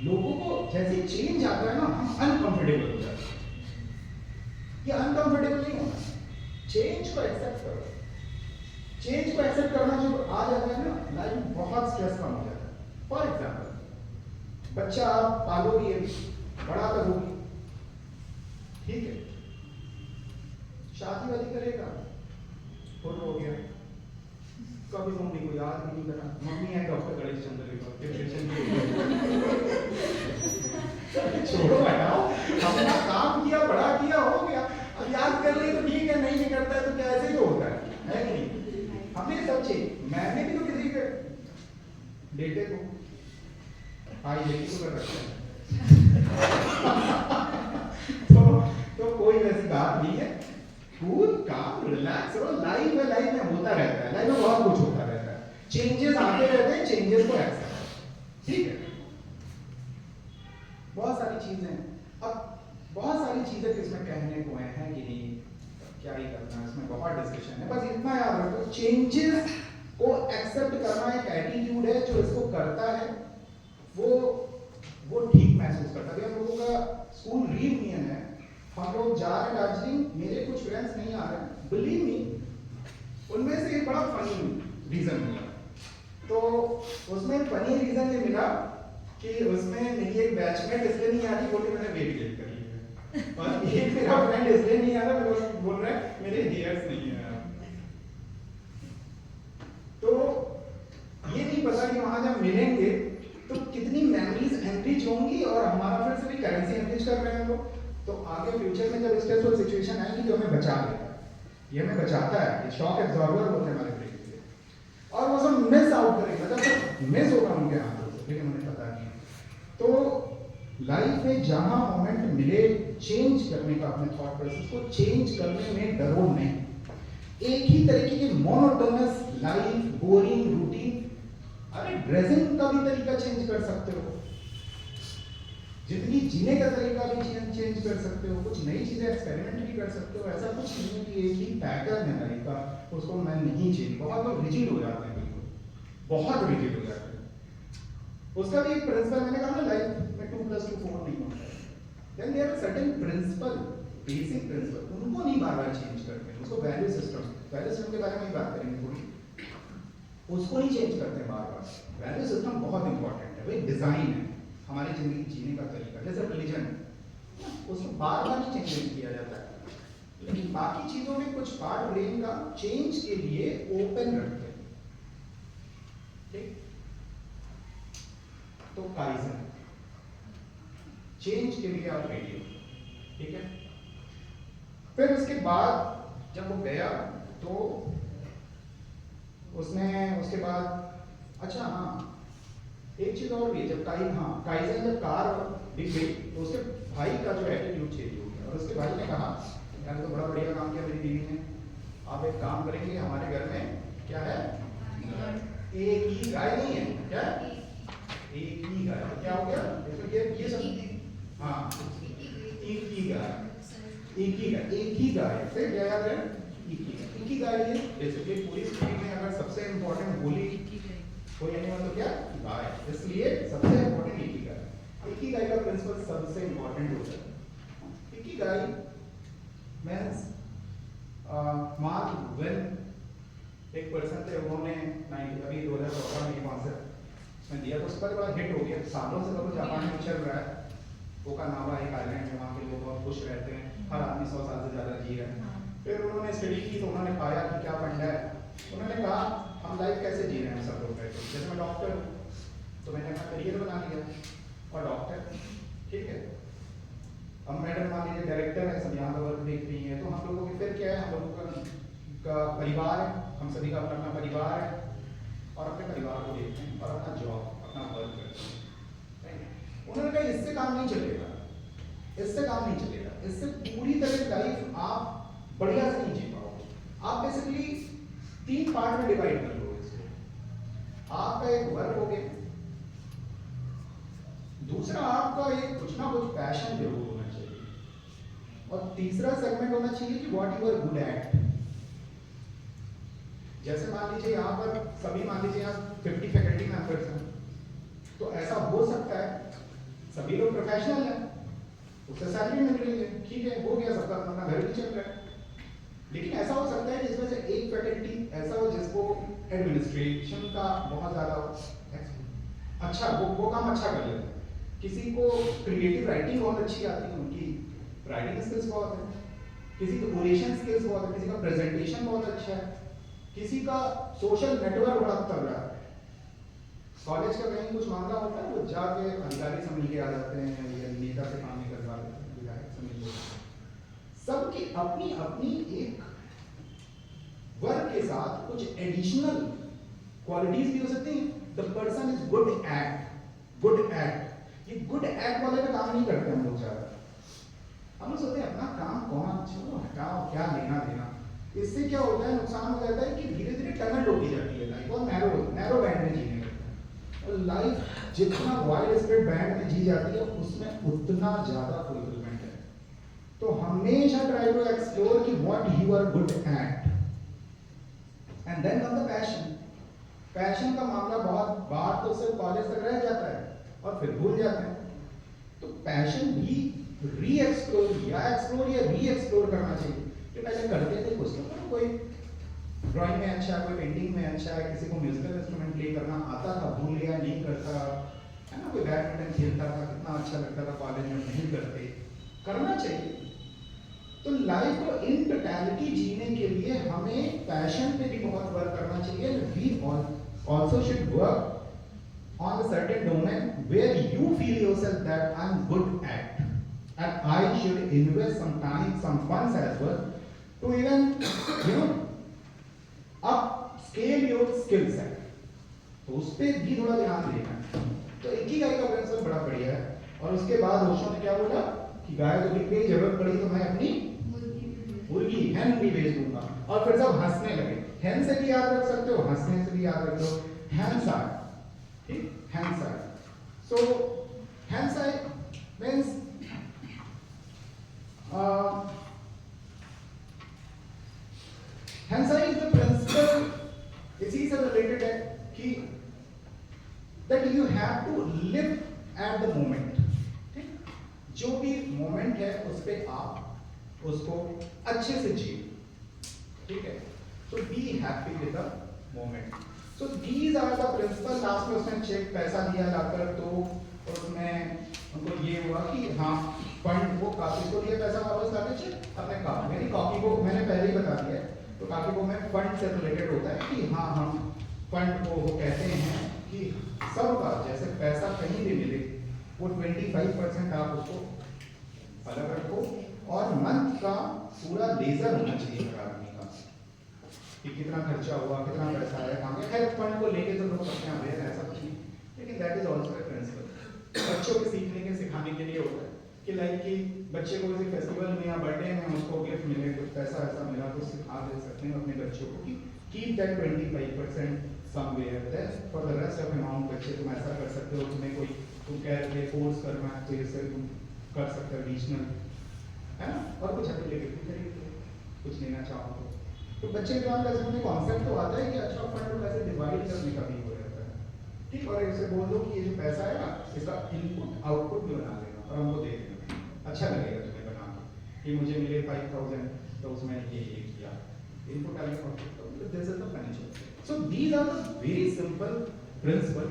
लोगों को जैसे चेंज आता है ना, हम अनकंफर्टेबल हो जाते हैं। ये अनकंफर्टेबल नहीं होना, चेंज को एक्सेप्ट करो। चेंज को एक्सेप्ट करना जो आ जाता है ना, लाइफ में बहुत स्ट्रेस कम हो जाता है। फॉर एग्जाम्पल, बच्चा आप पालोगी, बड़ा करोगी, ठीक है, शादी वादी करेगा, फोटो हो गया, कभी मम्मी को याद भी नहीं करा, मम्मी है डॉक्टर गणेश चंद्र डिप्रेशन छोड़ो हटाओ, अपना काम किया, बड़ा किया, हो गया, अब याद कर ले तो ठीक है, नहीं करता है तो कैसे ही होता है कि नहीं? हमने सब चीज, मैंने भी तो किसी के बेटे को आई लेके तो कर रखा है तो कोई वैसी बात नहीं है, कूल काम रिलैक्स करो, लाइफ है, लाइफ में होता रहता है, लाइफ में बहुत कुछ होता रहता है, चेंजेस आते रहते हैं, चेंजेस को एक्सेप्ट, ठीक है। बहुत सारी चीजें, अब बहुत सारी चीजें किसमें कहने को है कि नहीं, क्या ही करना है, इसमें बहुत डिस्कशन है, बस इतना याद रखो, चेंजेस को एक्सेप्ट करना एक एटीट्यूड है, जो इसको करता है वो ठीक महसूस करता है। हम लोगों का स्कूल रीयूनियन है, हम लोग जा रहे हैं दार्जिलिंग, मेरे कुछ फ्रेंड्स नहीं आ रहे हैं, बिलीव मी, उनमें से एक बड़ा फनी रीजन मिला, तो उसमें फनी रीजन ये मिला कि उसमें मेरी एक बैचमेट इसलिए नहीं आ रही, बोली मैंने वेट गेन कर लिया है, और एक मेरा फ्रेंड इसलिए नहीं आ रहा, मेरे बोल रहा है मेरे हेयर्स नहीं है। तो ये नहीं पता कि वहां जब मिलेंगे तो कितनी मेमोरीज एनरिच होंगी, और हमारा फिर से भी करेंसी एनरिच कर रहे हैं लोग, तो आगे फ्यूचर में जब स्ट्रेसफुल सिचुएशन आएगी तो हमें बचा लेगा, ये हमें बचाता है, ये शॉक एब्जॉर्बर होते हैं हमारे ब्रेन के, और वो सब मिस आउट करेंगे, मतलब मिस होगा उनके हाथों से, लेकिन उन्हें पता नहीं। तो लाइफ में जहां मोमेंट मिले चेंज करने का, अपने थॉट प्रोसेस को चेंज करने में डरो नहीं। एक ही तरीके की मोनोटोनस लाइफ, बोरिंग रूटीन, अरे ड्रेसिंग का भी तरीका चेंज कर सकते हो, जिंदगी जीने का तरीका भी चेंज कर सकते हो, कुछ नई चीजें एक्सपेरिमेंट भी कर सकते हो। ऐसा कुछ नहीं है कि एक ही पैटर्न है लाइफ का, उसको मैं नहीं चेंज। बहुत लोग रिजिड हो जाते हैं, बिल्कुल बहुत रिजिड हो जाते हैं। उसका भी एक प्रिंसिपल मैंने कहा ना, लाइफ में 2 + 2 4 नहीं होता है। Then there are certain principle, basic principle, उनको नहीं बार बार चेंज करते। उसको वैल्यू सिस्टम के बारे में ही बात करेंगे थोड़ी, उसको नहीं चेंज करते बार बार। वैल्यू सिस्टम बहुत इंपॉर्टेंट है भाई, डिजाइन है हमारी जिंदगी जीने का तरीका। जैसे रिलीजन, उसको बार बार नहीं चेंज किया जाता है, लेकिन बाकी चीजों में कुछ पार्ट ब्रेन का चेंज के लिए ओपन रखते हैं। ठीक, तो काइजन चेंज के लिए आप रेडी हो, ठीक है। फिर उसके बाद जब वो गया तो उसके बाद अच्छा हाँ, एक चीज और भी है, जब काइजन जब कार दिख गई तो उसके भाई का जो एटीट्यूड चेंज हो गया, और उसके भाई ने कहा यार तो बड़ा बढ़िया काम किया मेरी बीवी ने, आप एक काम करेंगे, हमारे घर में क्या है, एक ही गाय नहीं है, क्या एक ही गाय, क्या हो गया, देखो ये सब हाँ, एक ही गाय फिर क्या याद है, एक ही गाय है। बेसिकली पूरी स्टोरी में अगर सबसे इंपॉर्टेंट बोली कोई एनिमल तो क्या, गाय, इसलिए सबसे इंपॉर्टेंट एक ही गाय। एक ही गाय का प्रिंसिपल सबसे इंपॉर्टेंट होता है। एक ही गाय मींस मार्क वेन एक पर्सन थे, उन्होंने अभी 2014 में कॉन्सेप्ट में दिया, तो उसका बड़ा हिट हो गया। सालों से तो जापान में चल रहा है, ओकानावा एक आइलैंड है, वहाँ के लोग बहुत खुश रहते हैं, हर आदमी 100 साल से ज़्यादा जी रहा है। फिर उन्होंने स्टडी की तो उन्होंने पाया कि क्या फंडा है। उन्होंने कहा हम लाइफ कैसे जी रहे हैं सब लोग कहते हैं। जैसे मैं डॉक्टर हूँ तो मैंने अपना करियर बना लिया और डॉक्टर, ठीक है। अब मैडम मान लीजिए डायरेक्टर है, सब यहाँ का वर्क देख रही है, तो हम लोगों की फिर क्या है, हम लोगों का परिवार है, हम सभी का अपना अपना परिवार है, और अपने परिवार को देखते हैं और अपना जॉब, अपना वर्क करते हैं। उन्होंने कहा इससे काम नहीं चलेगा, इससे काम नहीं चलेगा, इससे पूरी तरह लाइफ आप बढ़िया से नहीं जी पाओगे। आप बेसिकली 3 पार्ट में डिवाइड कर लो इसको। आपका एक वर्क हो गया, दूसरा आपका एक कुछ ना कुछ पैशन जरूर होना चाहिए, और तीसरा सेगमेंट होना चाहिए कि what you are good at. जैसे मान लीजिए यहाँ पर सभी, मान लीजिए यहाँ 50 फैकल्टी मेंबर्स हैं, तो ऐसा हो सकता है सभी लोग प्रोफेशनल हैं, उससे सैलरी मिल रही है, ठीक है, हो गया, सबका अपना घर भी चल रहा है। लेकिन ऐसा हो सकता है जिसमें से एक फैकल्टी ऐसा हो जिसको एडमिनिस्ट्रेशन का बहुत ज़्यादा अच्छा, वो काम अच्छा कर लेते हैं। किसी को क्रिएटिव राइटिंग बहुत अच्छी आती है, उनकी राइटिंग स्किल्स बहुत है, किसी को ओरेशन स्किल्स बहुत है, किसी का प्रेजेंटेशन बहुत अच्छा है, किसी का सोशल नेटवर्क बड़ा तगड़ा है। कॉलेज का कहीं कुछ मामला होता है, वो जाके अधिकारी से मिल के आ जाते हैं, या नेता से काम नहीं करवा लेते हैं, विधायक से मिल लेते हैं। सबकी अपनी अपनी एक वर्क के साथ कुछ एडिशनल क्वालिटीज भी हो सकती हैं। The person is good at ये गुड एट वाले पे काम नहीं करते हम लोग ज़्यादा। हम लोग सोचते हैं अपना काम कौन, चलो हटाओ, क्या लेना देना। इससे क्या होता है, नुकसान हो जाता है कि धीरे धीरे टनल होती जाती है लाइफ, और नैरो बैंड में जीने लगता है। और लाइफ जितना वाइड स्प्रेड बैंड में जी जाती है, उसमें उतना ज़्यादा फुलफिलमेंट है। तो हमेशा ट्राई टू एक्सप्लोर कि what you are good at, and then come the passion. Passion का मामला बहुत बार तो सिर्फ कॉलेज तक रह जाता है और फिर भूल जाते हैं। तो पैशन भी री एक्सप्लोर या री एक्सप्लोर करना चाहिए। जो पहले करते थे कुछ तो कोई ड्राइंग में अच्छा है, कोई पेंटिंग में अच्छा है, किसी को म्यूजिकल इंस्ट्रूमेंट प्ले करना आता था, भूल गया, नहीं करता है ना, कोई बैडमिंटन खेलता था, कितना अच्छा लगता था, कॉलेज में नहीं करते, करना चाहिए। तो लाइफ को इन टोटलिटी जीने के लिए हमें पैशन पे भी बहुत वर्क करना चाहिए। We also should work on a certain domain where you feel yourself that I'm good at, and I should invest some time, some funds as well to even upscale your skill set। तो उस पर भी थोड़ा ध्यान देना। तो एक ही गाय का प्रिंसिपल बड़ा बढ़िया है। और उसके बाद ओशो ने क्या बोला कि गाय तो बिक गई, जरूरत पड़ी तो मैं अपनी मुर्गी हैन भी भेज दूंगा। और फिर सब हंसने लगे। हैन से भी याद रख सकते हो, हंसने से भी याद रख लो, हैंसाई, ठीक, हैंसाई। सो हैंसाई मीन्स हैंसाई इज द प्रिंसिपल, इसी से रिलेटेड है कि that you have to live at the moment, ठीक, जो भी मोमेंट है उस पे आप उसको अच्छे से जिए, ठीक है। So be happy with the moment. So these are the principles. Last में उसने चेक पैसा दिया लाकर, तो उसमें उनको ये हुआ कि हाँ फंड, वो काफी को दिया पैसा वापस लाके चेक अपने काम, मेरी कॉपी को मैंने पहले ही बता दिया है, तो काफी को में फंड से रिलेटेड होता है कि हाँ हम फंड को वो कहते हैं कि सबका जैसे पैसा कहीं भी मिले वो 25% आप उसको अलग रखो, और मंथ का पूरा लेजर होना चाहिए हर आदमी का कि कितना खर्चा हुआ, कितना पैसा आया, कहाँ गया। खैर फंड को लेके तो लोग अपने यहाँ भेज ऐसा कुछ नहीं, लेकिन that is also a principle. बच्चों के सीखने के सिखाने के लिए होता है कि लाइक कि बच्चे को किसी फेस्टिवल में या बर्थडे में उसको गिफ्ट मिले, कुछ पैसा ऐसा मिला, तो सिखा दे सकते हैं अपने बच्चों को कि keep that 25% somewhere there, for the rest of amount बच्चे तुम ऐसा कर सकते हो, तुम्हें कोई तुम कह रहे थे कोर्स करना है तो इससे तुम कर सकते हो एडिशनल, है ना, और कुछ अभी लेके खरीद कुछ लेना चाहो तो बच्चे के दिमाग में ऐसे कॉन्सेप्ट तो आता है कि अच्छा फंड को कैसे डिवाइड करने का भी हो जाता है, ठीक, और इसे बोल दो कि ये जो पैसा है ना इसका इनपुट आउटपुट भी बना लेना और हमको दे देना, अच्छा लगेगा तुम्हें बना के कि मुझे मिले 5000 तो उसमें ये किया इनपुट आगे output, this is the financial. So these are the very simple principle,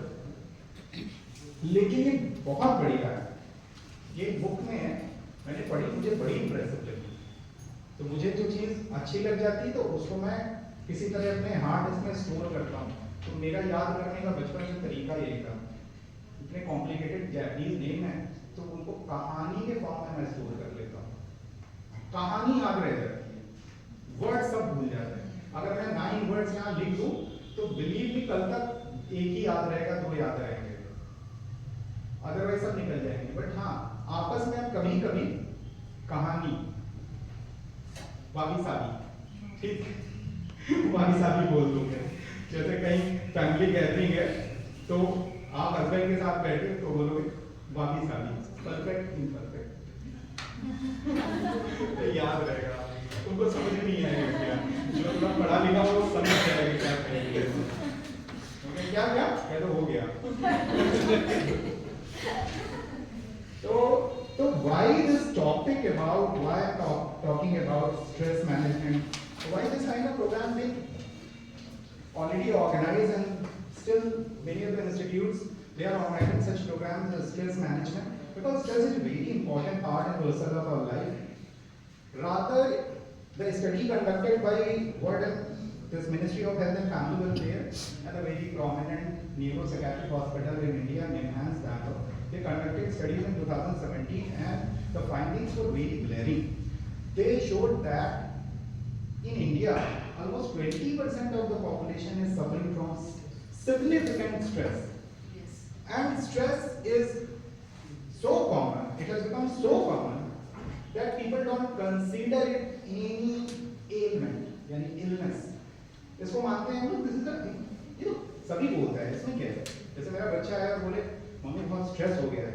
लेकिन ये बहुत बढ़िया है, ये बुक में है, मैंने पढ़ी, मुझे बड़ी इंप्रेसिव लगी, तो मुझे जो चीज़ अच्छी लग जाती तो उसको मैं किसी तरह अपने हार्ड डिस्क में स्टोर करता हूँ। तो मेरा याद करने का बचपन से तरीका यही था, इतने कॉम्प्लिकेटेड जैपनीज नेम है तो उनको कहानी के फॉर्म में मैं स्टोर कर लेता हूँ, कहानी याद रह जाती है, वर्ड सब भूल जाते हैं। अगर मैं 9 वर्ड्स यहाँ लिख दूं तो बिलीव मी कल तक एक ही याद रहेगा, 2 याद रहेंगे, अदरवाइज सब निकल जाएंगे। बट हाँ आपस में आप कभी कभी कहानी वाबी साबी, ठीक वाबी साबी बोल दोगे, जैसे कहीं फैमिली गैदरिंग है तो आप हस्बैंड के साथ बैठे तो बोलोगे वाबी साबी, परफेक्ट इम्परफेक्ट, तो याद रहेगा, उनको समझ नहीं आएगा क्या, जो थोड़ा पढ़ा लिखा वो समझ जाएगा क्या कहेंगे, क्या क्या कह तो हो गया। तो why this topic about why I'm talking about stress management, why this kind of program being already organized and still many of the institutes they are organizing such programs as stress management, because stress is a very important part and parcel of our life. Rather the study conducted by this Ministry of Health and Family Welfare and a very prominent neuropsychiatric hospital in India, NIMHANS, Bangalore, they conducted studies in 2017 and the findings were very glaring. They showed that in India, almost 20% of the population is suffering from significant stress. Yes. And stress is so common, it has become so common that people don't consider it any ailment, यानी illness. इसको मानते हैं लोग, this is the, सभी बोलता है, इसमें क्या है? जैसे मेरा बच्चा है और बोले मम्मी बहुत स्ट्रेस हो गया है,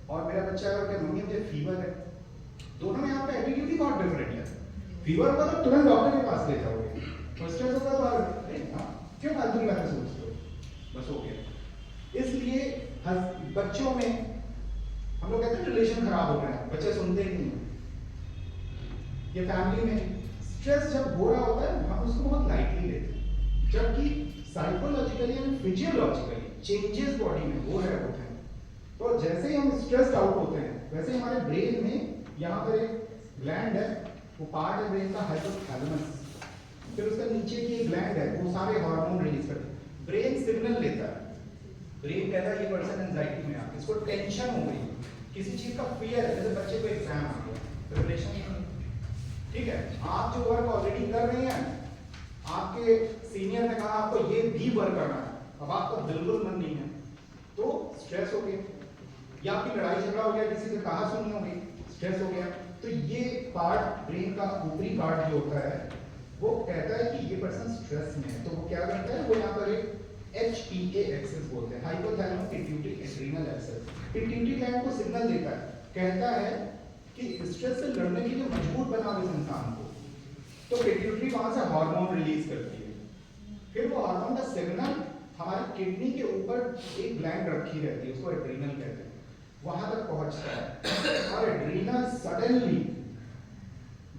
और मेरा बच्चा है और क्या मम्मी मुझे फीवर है, दोनों में आपका एटीट्यूड ही बहुत डिफरेंट है। फीवर होगा तो तुरंत डॉक्टर के पास ले जाओगे, और स्ट्रेस होगा तो क्यों फालतू की बातें सोचते हो, बस हो गया। इसलिए बच्चों में हम लोग कहते हैं रिलेशन खराब हो रहा है, बच्चे सुनते ही नहीं। ये फैमिली में स्ट्रेस जब हो रहा होता है हम उसको बहुत लाइटली लेते हैं, जबकि psychologically and physiologically changes body में हो रहे होते हैं। तो जैसे ही हम स्ट्रेस्ड आउट होते हैं वैसे ही हमारे ब्रेन में यहाँ पर एक ग्लैंड है, वो पार्ट है ब्रेन का हाइपोथैलेमस, फिर उसके नीचे की एक ग्लैंड है, वो सारे हार्मोन रिलीज करते हैं। ब्रेन सिग्नल लेता है, ब्रेन कहता है ये पर्सन एंजाइटी में आ, इसको टेंशन हो गई, किसी चीज का फियर है, जैसे बच्चे को एग्जाम आ गया, रिलेशन, ठीक है, आप जो वर्क ऑलरेडी कर रहे हैं, आपके सीनियर ने कहा आपको ये भी वर्क करना है, अब आपका बिल्कुल मन नहीं है, तो स्ट्रेस हो गया, या आपकी लड़ाई झगड़ा हो गया, किसी से कहा सुनी होगी, स्ट्रेस हो गया। तो ये पार्ट ब्रेन का ऊपरी पार्ट जो होता है वो कहता है कि ये पर्सन स्ट्रेस में है, तो वो क्या करता है, वो यहाँ पर एक HPA एक्सेस बोलते हैं, hypothalamus pituitary adrenal axis, pituitary gland को सिग्नल देता है, कहता है कि स्ट्रेस से लड़ने के लिए मजबूर बनाओ इस इंसान को। तो पिट्यूटरी वहां से हार्मोन रिलीज करती है, फिर वो हार्मोन का सिग्नल हमारी किडनी के ऊपर एक ग्लैंड रखी रहती है, उसको एड्रीनल कहते हैं, वहां तक पहुंचता है और एड्रीनल सडनली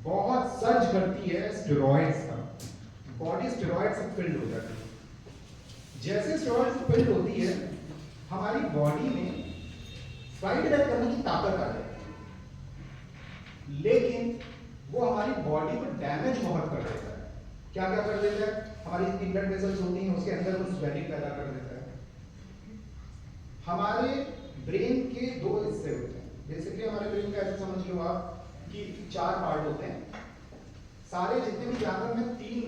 बहुत सर्च करती है स्टेरॉइड्स का, बॉडी स्टेरॉइड से फिल्ड हो जाती है। जैसे स्टेरॉइड से फिल्ड होती है हमारी बॉडी में फाइट बैक करने की ताकत आ जाती है, लेकिन वो हमारी बॉडी को डैमेज बहुत कर देता है। क्या क्या कर देता है, हमारी जितनी ब्लड वेसल्स होती हैं उसके अंदर वो स्वेलिंग पैदा कर देता है। हमारे ब्रेन के दो हिस्से होते हैं, बेसिकली हमारे ब्रेन का ऐसे समझ लो आप कि 4 पार्ट होते हैं, सारे जितने भी जानवर में 3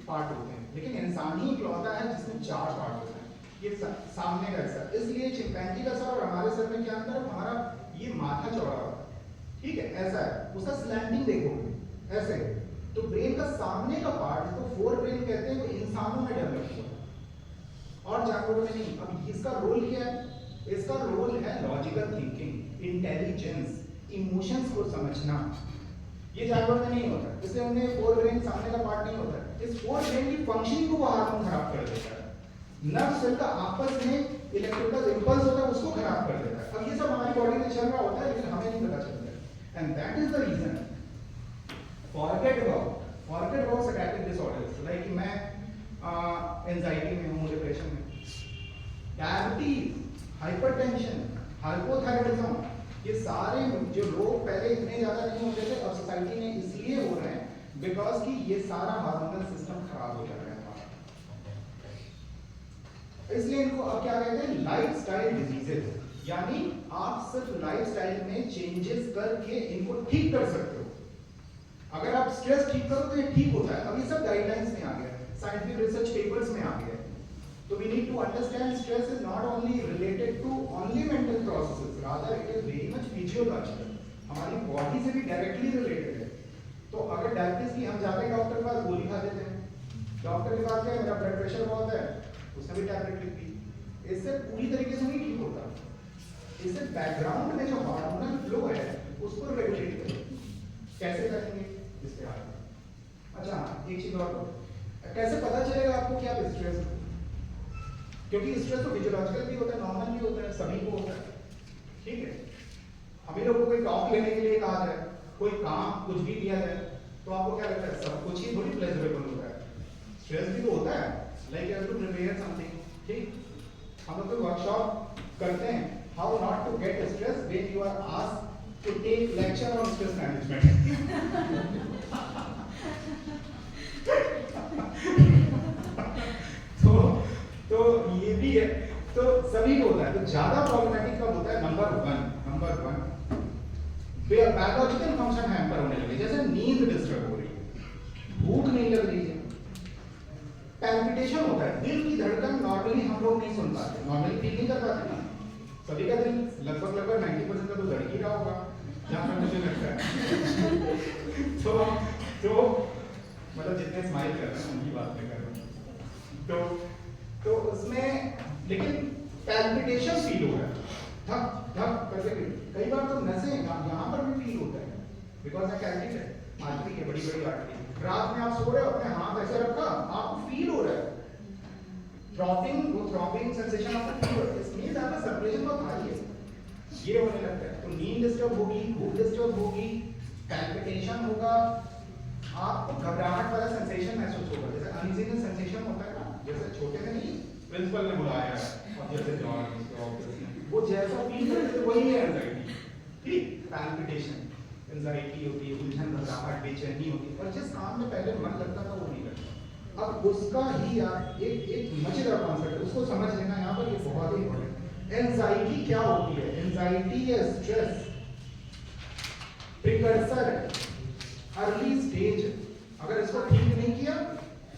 पार्ट होते हैं, लेकिन इंसान ही इकलौता है जिसमें 4 पार्ट होते हैं। ये सामने का हिस्सा, इसलिए चिंपैंजी का सर और हमारे सर में क्या अंतर है, हमारा ये माथा चौड़ा होता है, ठीक है, ऐसा है, उसका स्लैंटिंग देखो ऐसे। तो ब्रेन का सामने का पार्ट जिसको फोर ब्रेन कहते हैं वो इंसानों में डेवलप हुआ है और जानवरों में नहीं। अब इसका रोल क्या है, इसका रोल है लॉजिकल थिंकिंग, इंटेलिजेंस, इमोशंस को समझना। ये जानवर में नहीं होता, इसलिए उन्हें फोर ब्रेन सामने का पार्ट नहीं होता। इस फोर ब्रेन की फंक्शनिंग को वो हार्मोन खराब कर देता है, नर्व सेल का आपस में इलेक्ट्रिकल इंपल्स होता है उसको खराब कर देता है। अब ये सब हमारी बॉडी में चल रहा होता है लेकिन हमें नहीं पता चलता है, and that is the reason forget about psychiatric disorders like मैं एंजाइटी में हूँ, डिप्रेशन में, डायबिटीज, हाइपरटेंशन, हाइपोथायराइडिज्म, ये सारे जो रोग पहले इतने ज्यादा नहीं होते थे अब सोसाइटी में इसलिए हो रहे हैं बिकॉज कि ये सारा हार्मोनल सिस्टम खराब हो जा रहा है हमारा। इसलिए इनको अब क्या कहते हैं, लाइफस्टाइल डिजीजेस, यानी आप सिर्फ लाइफस्टाइल में चेंजेस करके इनको ठीक कर सकते हो। अगर आप स्ट्रेस ठीक करो तो ये ठीक होता है। अब ये सब गाइडलाइंस में आ गया है, साइंटिफिक रिसर्च पेपर्स में आ गया है। तो we need to understand stress is not only related to only mental processes, rather it is very much physiological, हमारी बॉडी से भी डायरेक्टली रिलेटेड है। तो अगर डायबिटीज की हम जाते हैं डॉक्टर के पास, गोली खा देते हैं, डॉक्टर के पास गए मेरा ब्लड प्रेशर बहुत है, उसने भी टैबलेट लिख दी, इससे पूरी तरीके से नहीं ठीक होता। इससे बैकग्राउंड में जो हार्मोनल फ्लो है उसको रेगुलेट करें। कैसे करेंगे इसके हाथ में। अच्छा एक चीज और, कैसे पता चलेगा आपको कि आप स्ट्रेस हो, क्योंकि स्ट्रेस तो फिजियोलॉजिकल भी होता है, नॉर्मल भी होता है, सभी को होता है, ठीक है। हमें लोगों को कोई टॉक लेने के लिए कहा जाए, कोई काम कुछ भी दिया जाए, तो आपको क्या लगता है सब कुछ ही थोड़ी प्लेजरेबल होता है, स्ट्रेस भी तो होता है, like you have to prepare something, ठीक। हम लोग तो वर्कशॉप करते हैं how not to get stress when you are asked to take lecture on stress management. तो ये भी है, तो सभी को होता है। तो ज्यादा प्रॉब्लमेटिक कब होता है, number one biological function hamper होने लगे, जैसे नींद डिस्टर्ब हो रही है, भूख नहीं लग रही है, पैल्पिटेशन होता है, दिल की धड़कन नॉर्मली हम लोग नहीं सुन पाते, नॉर्मली फील नहीं कर पाते ना, सभी का दिल लगभग 90% का तो धड़क ही रहा होगा जहाँ पर मुझे लगता है। तो मतलब जितने स्माइल कर रहे हैं उनकी बात नहीं कर रहा हूँ। तो उसमें लेकिन पैल्पिटेशन फील हो रहा है, धक धक करके, कई बार तो नसें यहाँ पर भी फील होता है बिकॉज है कैल्पिट है, आर्टरी है, बड़ी बड़ी आर्टरी। रात में आप सो रहे हो, अपने हाथ ऐसे रखा, आपको फील हो रहा है थ्रॉबिंग सेंसेशन आपको फील हो रहा है, इसमें आपका सर्कुलेशन बहुत हाई है, ये होने लगता है। तो नींद डिस्टर्ब होगी, भूख डिस्टर्ब होगी, पैल्पिटेशन होगा, आपको घबराहट वाला सेंसेशन महसूस होगा, जैसे अनइजीनेस सेंसेशन होता है ना, जैसे छोटे में नहीं प्रिंसिपल ने बुलाया और जैसे वो जैसा फील करते थे वही है एंजाइटी, ठीक। पैल्पिटेशन एंजाइटी होती है, उलझन, घबराहट, बेचैनी होती है, और जिस काम में पहले मन लगता था वो नहीं लगता। अब उसका ही यार एक मजेदार कॉन्सेप्ट है, उसको समझ लेना यहाँ पर, ये बहुत ही इंपॉर्टेंट। एंजाइटी क्या होती है, एंजाइटी या स्ट्रेस प्रिकर्सर है, अर्ली स्टेज। अगर इसको ठीक नहीं किया,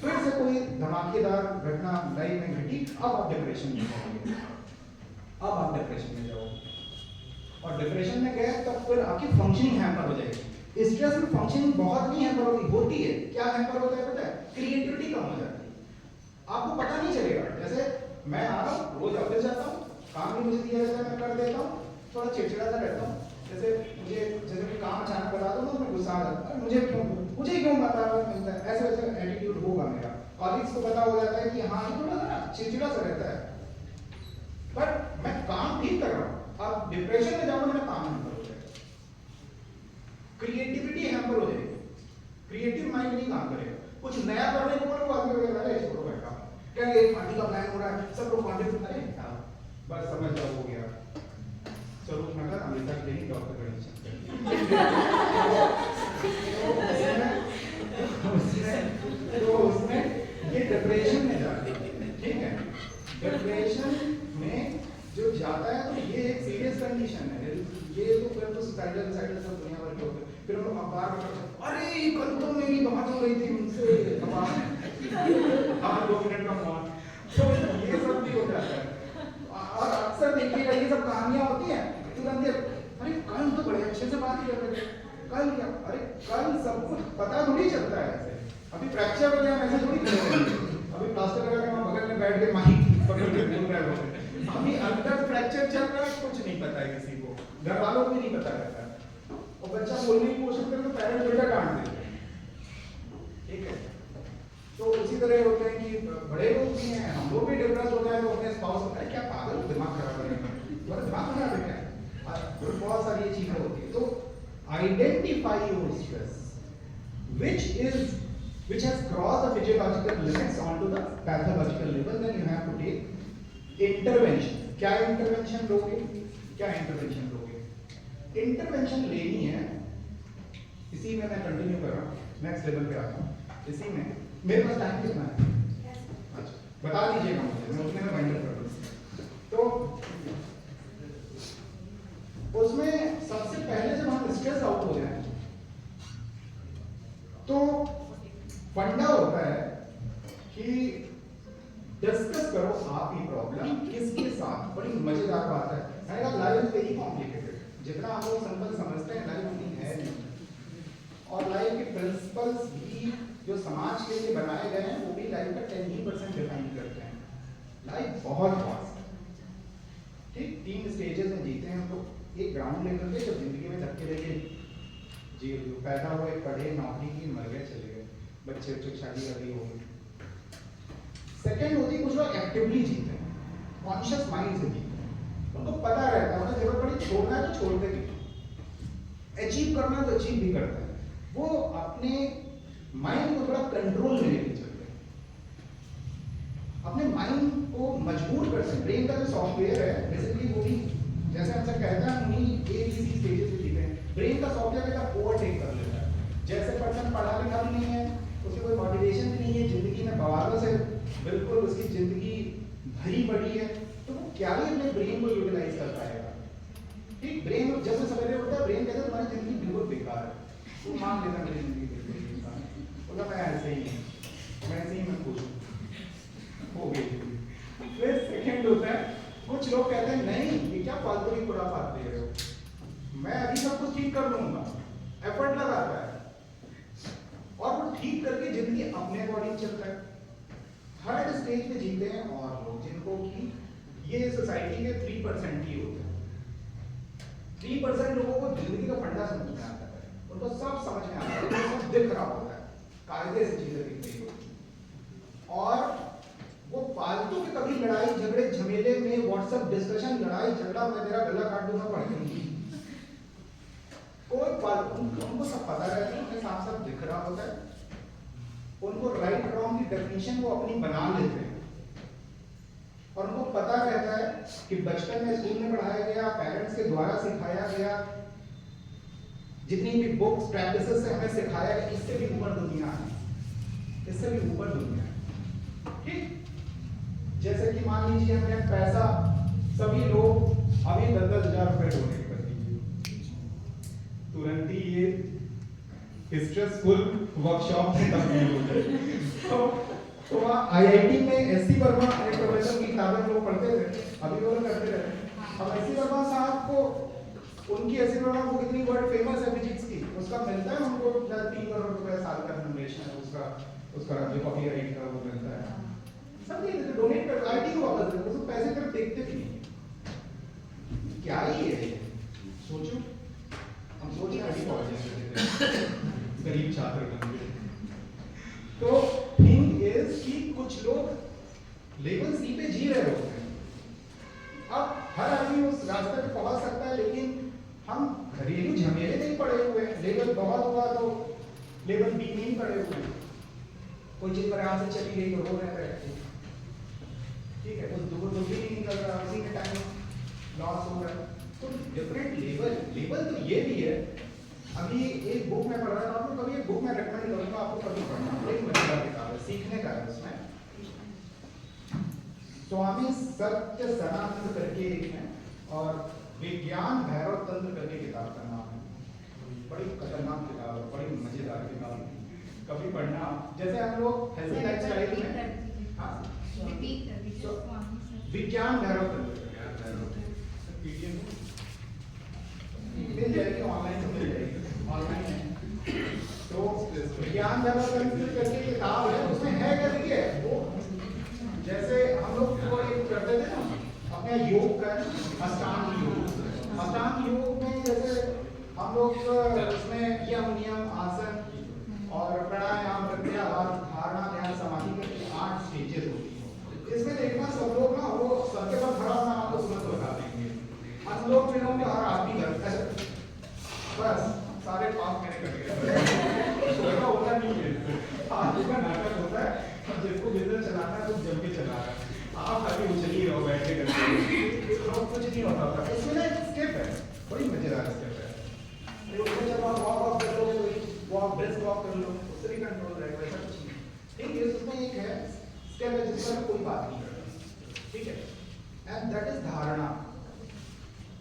फिर से कोई धमाकेदार घटना लाइफ में घटी, अब आप डिप्रेशन में जाओगे, अब आप डिप्रेशन में जाओगे। और डिप्रेशन में गए तब फिर आपकी फंक्शनिंग हैम्पर हो जाएगी। स्ट्रेस में फंक्शनिंग बहुत नहीं हैम्पर होती है। क्या हैम्पर होता है पता है? क्रिएटिविटी कम हो जाती है, आपको पता नहीं चलेगा। जैसे मैं आ रहा हूँ, रोज ऑफिस जाता हूँ, काम भी मुझे दिया जाता है, मैं कर देता हूँ, थोड़ा चिड़चिड़ा सा रहता हूँ। जैसे कोई काम अचानक बता दो ना, मैं गुस्सा आ जाता है, मुझे क्यों बता मिलता है, ऐसे वैसे एटीट्यूड होगा मेरा। कॉलीग्स को पता हो जाता है कि हाँ ये थोड़ा सा चिड़चिड़ा सा रहता है, बट मैं काम ठीक कर रहा हूँ। अब डिप्रेशन में जाऊंगा, मेरा काम हैम्पर हो जाएगा, क्रिएटिविटी हैम्पर हो जाएगी, क्रिएटिव माइंड नहीं काम करेगा। कुछ नया करने को बोलो, आदमी वगैरह अरे छोड़ो बैठा, क्या ये पार्टी का प्लान हो रहा है, सब लोग कॉन्ट्रीब्यूट करें, बस समझ जाओ हो गया। स्वरूप नगर अमृता क्लिनिक डॉक्टर गणेश उसमें ये डिप्रेशन में जाते हैं, ठीक है। डिप्रेशन में जो जाता है तो ये एक सीरियस कंडीशन है, ये तो फिर तो सुसाइडल सब दुनिया भर के होते हैं। फिर हम लोग अखबार में अरे कल तो मेरी बात हो रही थी उनसे, 2 मिनट का फोन, तो ये सब भी हो जाता है। और अक्सर देखिएगा ये सब कहानियां होती हैं, तुरंत अरे कल तो बड़े अच्छे से बात कर रहे थे, कल क्या, अरे कल सब कुछ पता थोड़ी चलता है ऐसे। अभी फ्रैक्चर हो गया ऐसे थोड़ी करेंगे, अभी प्लास्टर लगा के वहां बगल में बैठ के माइक पकड़ के बोल रहे हो, अभी अंदर फ्रैक्चर चल रहा है, कुछ नहीं पता है किसी को, घर वालों को भी नहीं पता रहता है। और बच्चा बोलने की कोशिश करे तो पेरेंट्स बेटा डांट देते हैं, ठीक है। तो उसी तरह होते हैं कि बड़े लोग भी हैं, हम लोग भी डिप्रेस हो जाए तो अपने स्पाउस को क्या पागल दिमाग खराब करेंगे, तुम्हारा दिमाग खराब है क्या, बहुत सारी चीजें होती है। तो identify your stress which has crossed the physiological limits onto the pathological level, then you have to take intervention. क्या इंटरवेंशन लोगे, क्या इंटरवेंशन लोगे? इंटरवेंशन लेनी है, इसी में मैं कंटिन्यू कर रहा हूँ, नेक्स्ट लेवल पे आता हूँ। इसी में मेरे पास टाइम कितना है? अच्छा बता दीजिएगा मुझे, मैं उतने में बाइंडर कर दूँ। तो उसमें सबसे पहले जब हम स्ट्रेस आउट हो जाए तो फंडा होता है कि डिस्कस करो आपकी प्रॉब्लम किसके साथ। बड़ी मजेदार बात है, मैंने कहा लाइफ इज वेरी कॉम्प्लिकेटेड, जितना हम लोग सिंपल समझते हैं लाइफ उतनी है नहीं। और लाइफ के प्रिंसिपल्स भी जो समाज के लिए बनाए गए हैं वो भी लाइफ का 10% डिफाइन करते हैं। लाइफ बहुत वास्ट है, ठीक। 3 स्टेजेस में जीते हैं हम लोग। एक ग्राउंड लेवल पे जब जिंदगी में धक्के लगे, जी पैदा हुए, पढ़े, नौकरी की, मर गए, चले गए, बच्चे की शादी कर दी होगी। सेकंड होती है कुछ लोग एक्टिवली जीते हैं, कॉन्शियस माइंड से जीते हैं, उनको पता रहता है उन्हें जरूरत पड़ी छोड़ना है तो छोड़ते भी, अचीव करना है तो अचीव भी करते हैं। वो अपने माइंड को थोड़ा कंट्रोल में लेके चलते हैं, अपने माइंड को मजबूर करते हैं। ब्रेन का जो सॉफ्टवेयर है बेसिकली वो भी जैसे हमसे कहता है उन्हीं ABC स्टेजेस पे जीते हैं। ब्रेन का सॉफ्टवेयर का ओवरटेक कर लेता है। जैसे पर्सन पढ़ा लिखा भी नहीं है, उसकी कोई मोटिवेशन भी नहीं है, जिंदगी में बवालों से बिल्कुल उसकी जिंदगी भरी पड़ी है, तो वो क्या ही अपने ब्रेन को यूटिलाइज कर पाएगा, ठीक। ब्रेन जब से सवेरे उठता है ब्रेन कहता है तुम्हारी जिंदगी बिल्कुल बेकार है, तू मान लेता मेरी जिंदगी बिल्कुल बेकार है, बोला मैं ऐसे ही हूँ, मैं ऐसे ही मैं खुश हो गई। फिर सेकंड होता है कुछ लोग कहते हैं नहीं ये क्या फालतू की खुराफात दे रहे हो, मैं अभी सब कुछ ठीक कर लूंगा, एफर्ट लगाता है और वो ठीक करके जिंदगी अपने अकॉर्डिंग चलता है। थर्ड स्टेज पे जीते हैं और लोग जिनको कि ये सोसाइटी के 3% ही होते हैं। 3% लोगों को जिंदगी का फंडा समझ में आता है, उनको सब समझ में आता है, उनको सब दिख रहा होता है, कायदे से चीजें दिख रही होती हैं। और वो फालतू के कभी लड़ाई झगड़े झमेले में व्हाट्सएप डिस्कशन, लड़ाई झगड़ा, मैं तेरा गला काट दूंगा पढ़ दूंगी, कोई फालतू, उनको सब पता रहता है, उन्हें साफ साफ दिख रहा होता है, उनको राइट रॉन्ग की डेफिनेशन वो अपनी बना लेते हैं। और उनको पता रहता है कि बचपन में स्कूल में पढ़ाया गया, पेरेंट्स के द्वारा सिखाया गया, जितनी भी बुक्स प्रैक्टिसेस से हमें सिखाया गया, इससे भी ऊपर दुनिया है, इससे भी ऊपर दुनिया है, ठीक। जैसे कि मान लीजिए हमें पैसा, सभी लोग अभी 10-10 हजार रुपए डोनेट कर दीजिए, तुरंत ही ये स्ट्रेसफुल वर्कशॉप में तब्दील हो जाए। तो वहाँ IIT में SC वर्मा एक प्रोफेसर की किताबें लोग पढ़ते थे, अभी वो लोग करते रहते हैं। अब SC वर्मा साहब को उनकी ऐसी प्रोग्राम वो कितनी वर्ल्ड फेमस है फिजिक्स की, उसका मिलता है उनको 3 करोड़ रुपए साल का रेनोवेशन है उसका, उसका जो कॉपीराइट का वो मिलता है, सब ये देते, डोनेट कर, आईटी को वापस देते, उसको पैसे फिर देखते भी नहीं। क्या ही है ये, सोचो, हम सोच रहे हैं आईटी कॉलेज गरीब छात्र बन गए। तो थिंग इज कि कुछ लोग लेवल सी पे जी रहे होते हैं। अब हर आदमी उस रास्ते पे पहुंच सकता है, लेकिन हम घरेलू झमेले नहीं पड़े हुए हैं, लेवल बहुत हुआ तो लेवल बी नहीं पड़े हुए हैं, कोई चीज प्रयास से चली गई तो रो रहे बैठे, ठीक है, कुछ दूर भी नहीं निकल रहा, उसी के टाइम लॉस हो रहा है। तो डिफरेंट लेवल तो ये भी है। अभी एक बुक में पढ़ रहा था, आपको कभी एक बुक में रेकमेंड करूंगा, आपको कभी पढ़ना, एक मजेदार किताब है, सीखने का है उसमें, स्वामी सत्य सनातन करके एक है, और विज्ञान भैरव तंत्र करके किताब का नाम है। बड़ी खतरनाक किताब है, बड़ी मजेदार किताब है, कभी पढ़ना। जैसे हम लोग हेल्थी लाइफस्टाइल में, हाँ, विज्ञान भैरव तंत्र मिल जाएगी, ऑनलाइन तो मिल जाएगी, ऑनलाइन है। तो विज्ञान भैरव तंत्र करके किताब है, उसमें है क्या, देखिए वो जैसे हम लोग वो एक करते थे ना अपने योग का, अष्टांग योग, अष्टांग योग में जैसे हम लोग उसमें यम नियम आसन और प्राणायाम प्रत्याहार धारणा ध्यान समाधि के 8 स्टेजेस होती है। इसमें देखना सब लोग ना वो सबके पास खड़ा होना आपको तुरंत बता देंगे, हम लोग में होंगे हर आदमी करता है, बस सारे पाप मेरे कट गए, होता नहीं है, आदमी का नाटक होता है, जिसको बिजनेस चलाना है तो जम के चला रहा है, आप खाली उछली रहो बैठे करके, तो कुछ नहीं होता था। इसमें ना एक स्टेप है, बड़ी मजेदार स्टेप है, उसमें जब आप वॉक कर लो, वॉक ब्रेस्ट वॉक कर लो, उससे भी कंट्रोल रहेगा, वैसा कुछ नहीं। ठीक है, उसमें एक है स्टेप है जिसमें कोई बात नहीं करता, ठीक है, एंड दैट इज धारणा।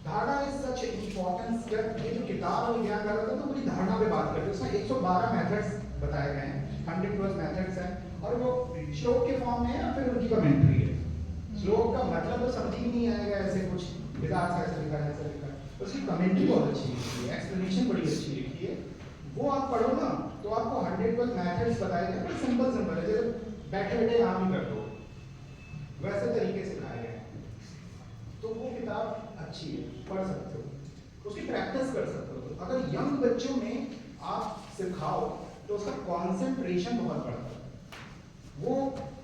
धारणा is such A important step. ये जो किताब में ज्ञान कर रहा था तो पूरी धारणा पे बात करते हैं, उसमें 112 मेथड्स बताए गए हैं, 100+ मेथड्स हैं, और वो श्लोक के फॉर्म में है या फिर उनकी कमेंट्री है। श्लोक का मतलब तो समझ ही नहीं आएगा, ऐसे कुछ विदार से ऐसा लिखा है, ऐसा लिखा है, उसकी कमेंट्री बहुत अच्छी लिखी है, एक्सप्लेनेशन बड़ी अच्छी लिखी है, वो आप पढ़ो ना तो आपको 100+ मेथड्स बताए गए, बड़े सिंपल सिंपल है, जैसे बैठे बैठे आराम ही कर दो, वैसे तरीके से सिखाए गए हैं। तो वो किताब अच्छी है, पढ़ सकते हो, उसकी प्रैक्टिस कर सकते हो। अगर यंग बच्चों में आप सिखाओ तो उसका कॉन्सेंट्रेशन बहुत बढ़ता है। वो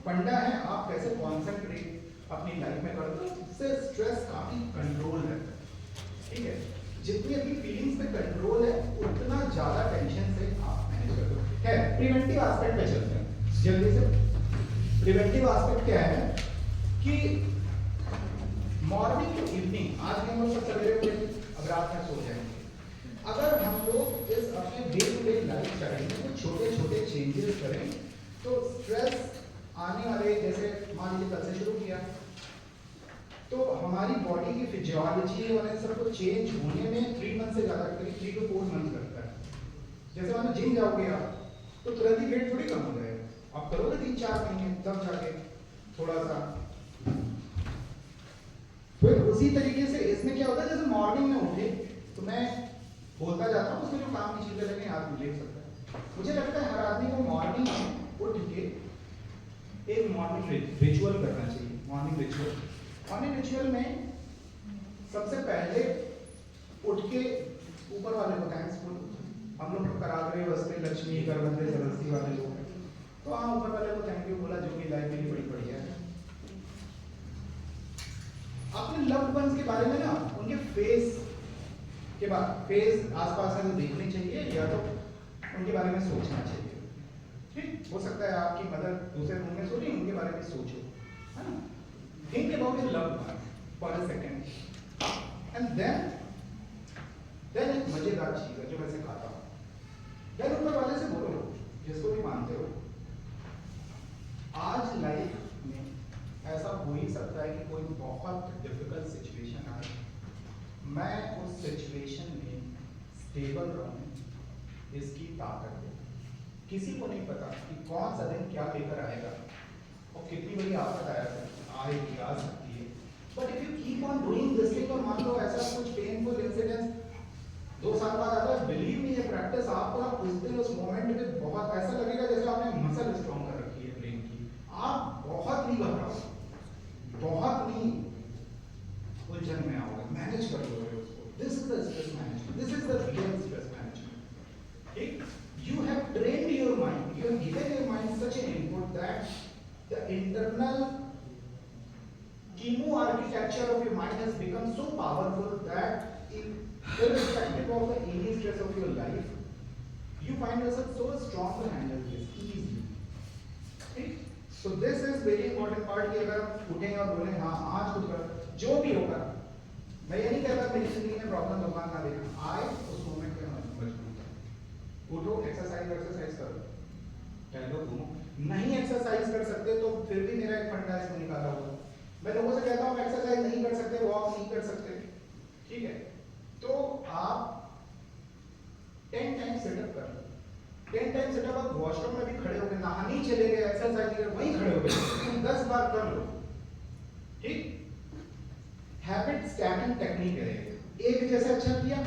फंडा है, आप कैसे कॉन्सेंट्रेट अपनी लाइफ में करते हो, उससे स्ट्रेस काफी कंट्रोल रहता है, ठीक है। जितनी अपनी फीलिंग्स पे कंट्रोल है उतना ज्यादा टेंशन से आप मैनेज करते हो। है प्रिवेंटिव एस्पेक्ट पे चलते हैं जल्दी से। प्रिवेंटिव एस्पेक्ट क्या है कि मॉर्निंग टू इवनिंग, आज हम लोग सब सवेरे उठे, अब रात में सो जाएंगे, अगर हम लोग इस अपने day to day life style में कुछ छोटे छोटे चेंजेस करें तो स्ट्रेस आने वाले, जैसे मान लीजिए कल से शुरू किया तो हमारी बॉडी की फिजियोलॉजी और इन सब को चेंज होने में 3 मंथ से ज़्यादा, करीब 3 to 4 मंथ लगता है। जैसे मान लो जिम जाओगे आप तो तुरंत ही वेट थोड़ी कम हो जाएगा, आप करोगे 3-4 महीने तब जाके थोड़ा सा। फिर उसी तरीके से इसमें क्या होता है, जैसे मॉर्निंग में उठे तो मैं बोलता जाता हूँ, उसमें जो काम की चीजें लगे आदमी ले सकता है। मुझे लगता है हर आदमी को मॉर्निंग में उठ के एक मॉर्निंग रिचुअल करना चाहिए। मॉर्निंग रिचुअल में सबसे पहले उठ के ऊपर वाले को थैंक्स बोलो। हम लोग कराग्रे वस्ते लक्ष्मी करवंदे सरस्वती वाले लोग हैं, तो हाँ ऊपर वाले को थैंक यू बोला, जो कि लाइफ मेरी बड़ी बढ़िया है। अपने लव्ड वंस के बारे में ना उनके फेस के बाद, फेस आसपास है तो देखने चाहिए, या तो उनके बारे में सोचना चाहिए। ठीक, हो सकता है आपकी मदर दूसरे रूम में सो रही, उनके बारे में सोचो, है ना। Think about your loved one for a second, and then एक मजेदार चीज है जो मैं सिखाता हूँ, देन ऊपर वाले से बोलो, जिसको भी मानते हो, आज लाइफ में ऐसा हो ही सकता है कि कोई बहुत डिफिकल्ट सिचुएशन आए, मैं उस सिचुएशन में स्टेबल रहूं, इसकी ताकत है। किसी को नहीं पता कि कौन सा दिन क्या लेकर आएगा और कितनी बड़ी आफत आएगी, आ सकती है, but if you keep on doing this thing, और मान लो ऐसा कुछ पेनफुल इंसिडेंस 2 साल बाद आता है, बिलीव मी ये प्रैक्टिस आपको ना उस दिन उस मोमेंट में बहुत ऐसा लगेगा जैसे आपने मसल स्ट्रॉन्ग कर रखी है ब्रेन की। आप बहुत नहीं घबराओ, बहुत नहीं उलझन में आओगे, मैनेज कर लोगे उसको। This is the stress management, this is the real stress management. ठीक, you have trained your mind, you have given your mind such an input that the internal chemo architecture of your mind has become so powerful that irrespective of the any stress of your life, you find yourself so strong to handle this easily. ठीक, so this is very important part कि अगर हम उठें और बोलें हाँ आज कुछ कर, जो भी होगा, मैं ये नहीं कह रहा मेरी जिंदगी में प्रॉब्लम दुकान ना देखना, आए उस मोमेंट पे मजबूत उठो, एक्सरसाइज करो, टहलो, घूमो। नहीं एक्सरसाइज कर सकते तो फिर भी मेरा एक फंडा इसमें निकाला हुआ, मैं लोगों से कहता हूँ एक्सरसाइज नहीं कर सकते, वॉक नहीं कर सकते, ठीक है, तो आप 10 टाइम सेटअप कर लो। 10 टाइम सेटअप आप वॉशरूम में भी खड़े हो गए, नहाने ही चले गए, एक्सरसाइज नहीं कर, वहीं खड़े हो गए, 10 बार कर लो। ठीक, हैबिट स्टैकिंग टेक्निक है। एक जैसे अच्छा किया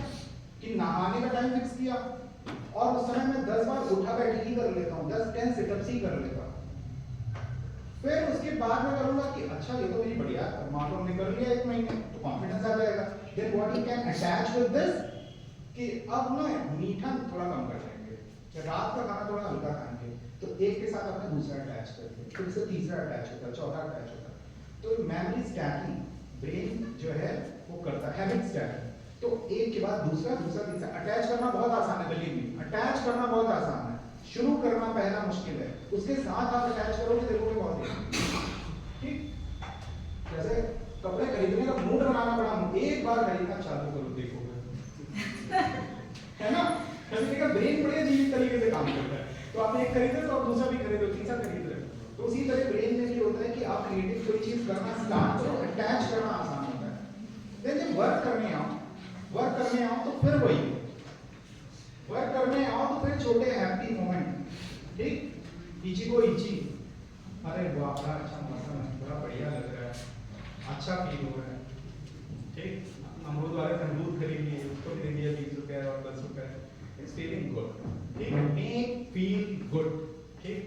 कि नहाने का टाइम फिक्स किया और उस समय मैं 10 बार उठा बैठी ही कर लेता हूँ, 10 सिटअप्स ही कर लेता हूँ। फिर उसके बाद मैं करूंगा कि अच्छा ये तो मेरी बढ़िया मार्को ने कर लिया 1 महीने, तो कॉन्फिडेंस आ जाएगा। Then what you can attach with this कि अब ना मीठा थोड़ा कम कर देंगे, रात का खाना थोड़ा हल्का खाएंगे, तो एक के साथ अपने दूसरा अटैच करके फिर से तीसरा अटैच होता है, चौथा अटैच होता है। तो मेमोरी स्टैकिंग ब्रेन जो है वो करता है, हैबिट स्टैकिंग। तो एक के बाद दूसरा तीसरा अटैच करना बहुत आसान है, बिलीव मी, अटैच करना बहुत आसान है, शुरू करना पहला मुश्किल है, उसके साथ आप अटैच करोगे देखोगे बहुत। ठीक, जैसे कपड़े खरीदने का मूड बनाना पड़ा, एक बार खरीदना चालू करो देखोगे, है ना, क्योंकि का ब्रेन बड़े अजीब तरीके से काम करता है। तो आपने एक खरीदे तो आप दूसरा भी खरीदो, तीसरा खरीद रहे हो, तो उसी तरह ब्रेन में भी होता है कि आप क्रिएटिव कोई चीज करना स्टार्ट करो, अटैच करना आसान होता है। देन जब वर्क करने आओ तो फिर वही वर्क करने आओ तो फिर छोटे हैप्पी मोमेंट। ठीक, इची को इची, अरे वाह बड़ा अच्छा मौसम है, बड़ा बढ़िया लग रहा है, अच्छा फील हो रहा है। ठीक, अमरूद वाले अमरूद खरीद लिए, उसको दे दिया 20 रुपए और 10 रुपए, इट्स फीलिंग गुड। ठीक, मेक फील गुड। ठीक,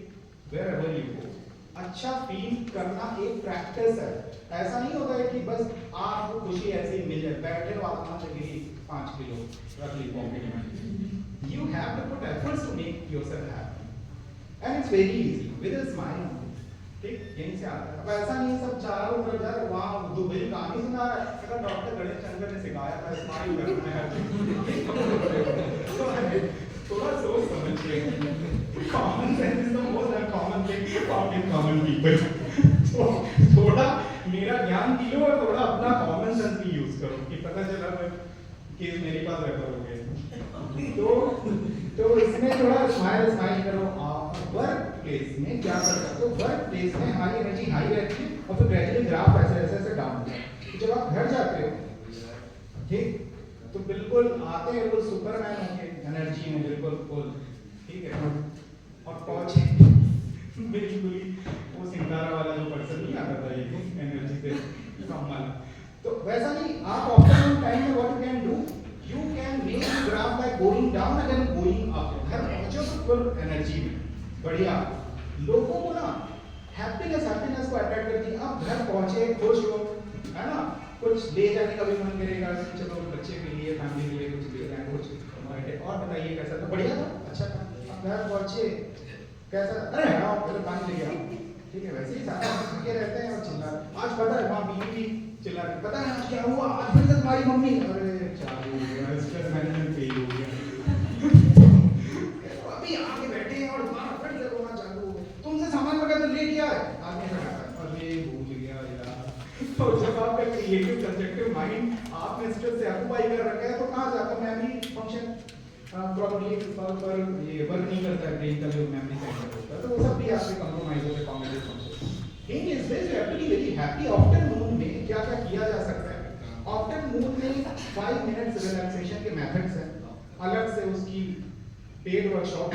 वेयरएवर यू गो, अच्छा फील करना एक प्रैक्टिस है। ऐसा नहीं होता है कि बस आपको खुशी ऐसे ही मिल जाए, बैठे हो आसमान से गिरी 5 किलो रख ली पॉकेट में। You have to put efforts to make yourself happy and it's very easy with a smile. ठीक, यहीं से आता है। अब ऐसा नहीं सब चारों तरफ जा रहे वहां दुबई कहानी सुना रहा है, अगर डॉक्टर गणेश चंद्र ने सिखाया था स्माइल करना है, तो थोड़ा सोच समझ के, common sense is the most uncommon thing for common people. तो थोड़ा मेरा ज्ञान भी लो और थोड़ा अपना कॉमन सेंस भी यूज करो कि पता चला केस मेरे पास रेफर हो गए। तो इसमें थोड़ा स्माइल करो। वर्क प्लेस में क्या कर सकते हो, वर्क प्लेस में हमारी एनर्जी हाई रहती है और फिर ग्रेजुअली ग्राफ ऐसे डाउन होता है। तो जब आप घर जाते हो, ठीक, तो बिल्कुल आते हैं वो सुपरमैन होके एनर्जी में बिल्कुल फुल, ठीक है, और पहुंचे बिल्कुल वो सिंगारा वाला जो पर्सन नहीं आता था ये एनर्जी से कम वाला। तो वैसा नहीं, आप ऑप्टिमम टाइम में what you can do, you can make graph by going down again going up. घर पहुंचो तो फुल एनर्जी में, बढ़िया। लोगों को ना हैप्पीनेस को अट्रैक्ट करती है। आप घर पहुंचे खुश हो, है ना, कुछ ले जाने का भी मन करेगा, चलो बच्चे के लिए फैमिली के लिए कुछ ले जाए, कुछ और बताइए कैसा था, बढ़िया था, अच्छा था। आप घर पहुंचे कैसा, अरे आओ पहले पानी ले आओ, ठीक है। वैसे ही सारे थके रहते हैं और चिल्ला, आज पता है वहाँ बीवी भी चिल्ला रही, पता है आज क्या हुआ, आज फिर से तुम्हारी मम्मी, अरे चालू हो गया स्ट्रेस मैनेजमेंट फेल हो गया। अभी आगे बैठे हैं और तुम्हारा फिर से रोना चालू हो गया, तुमसे सामान वगैरह ले गया है, आदमी हटाता है, अरे भूल गया यार। तो जब आपका क्रिएटिव कंस्ट्रक्टिव माइंड आपने स्ट्रेस से ऑक्यूपाई कर रखा है तो कहाँ जाकर मेमोरी फंक्शन प्रॉपर्ली पर ये वर्क नहीं करता है, ब्रेन का जो मेमोरी सेंटर होता है, तो वो सब भी आपके कंप्रोमाइज होते हैं cognitive function. Thing is this, you have to be very happy. Afternoon में क्या क्या किया जा सकता है, आफ्टरनून में 5 मिनट्स रिलैक्सेशन के मेथड्स हैं, अलग से उसकी पेड वर्कशॉप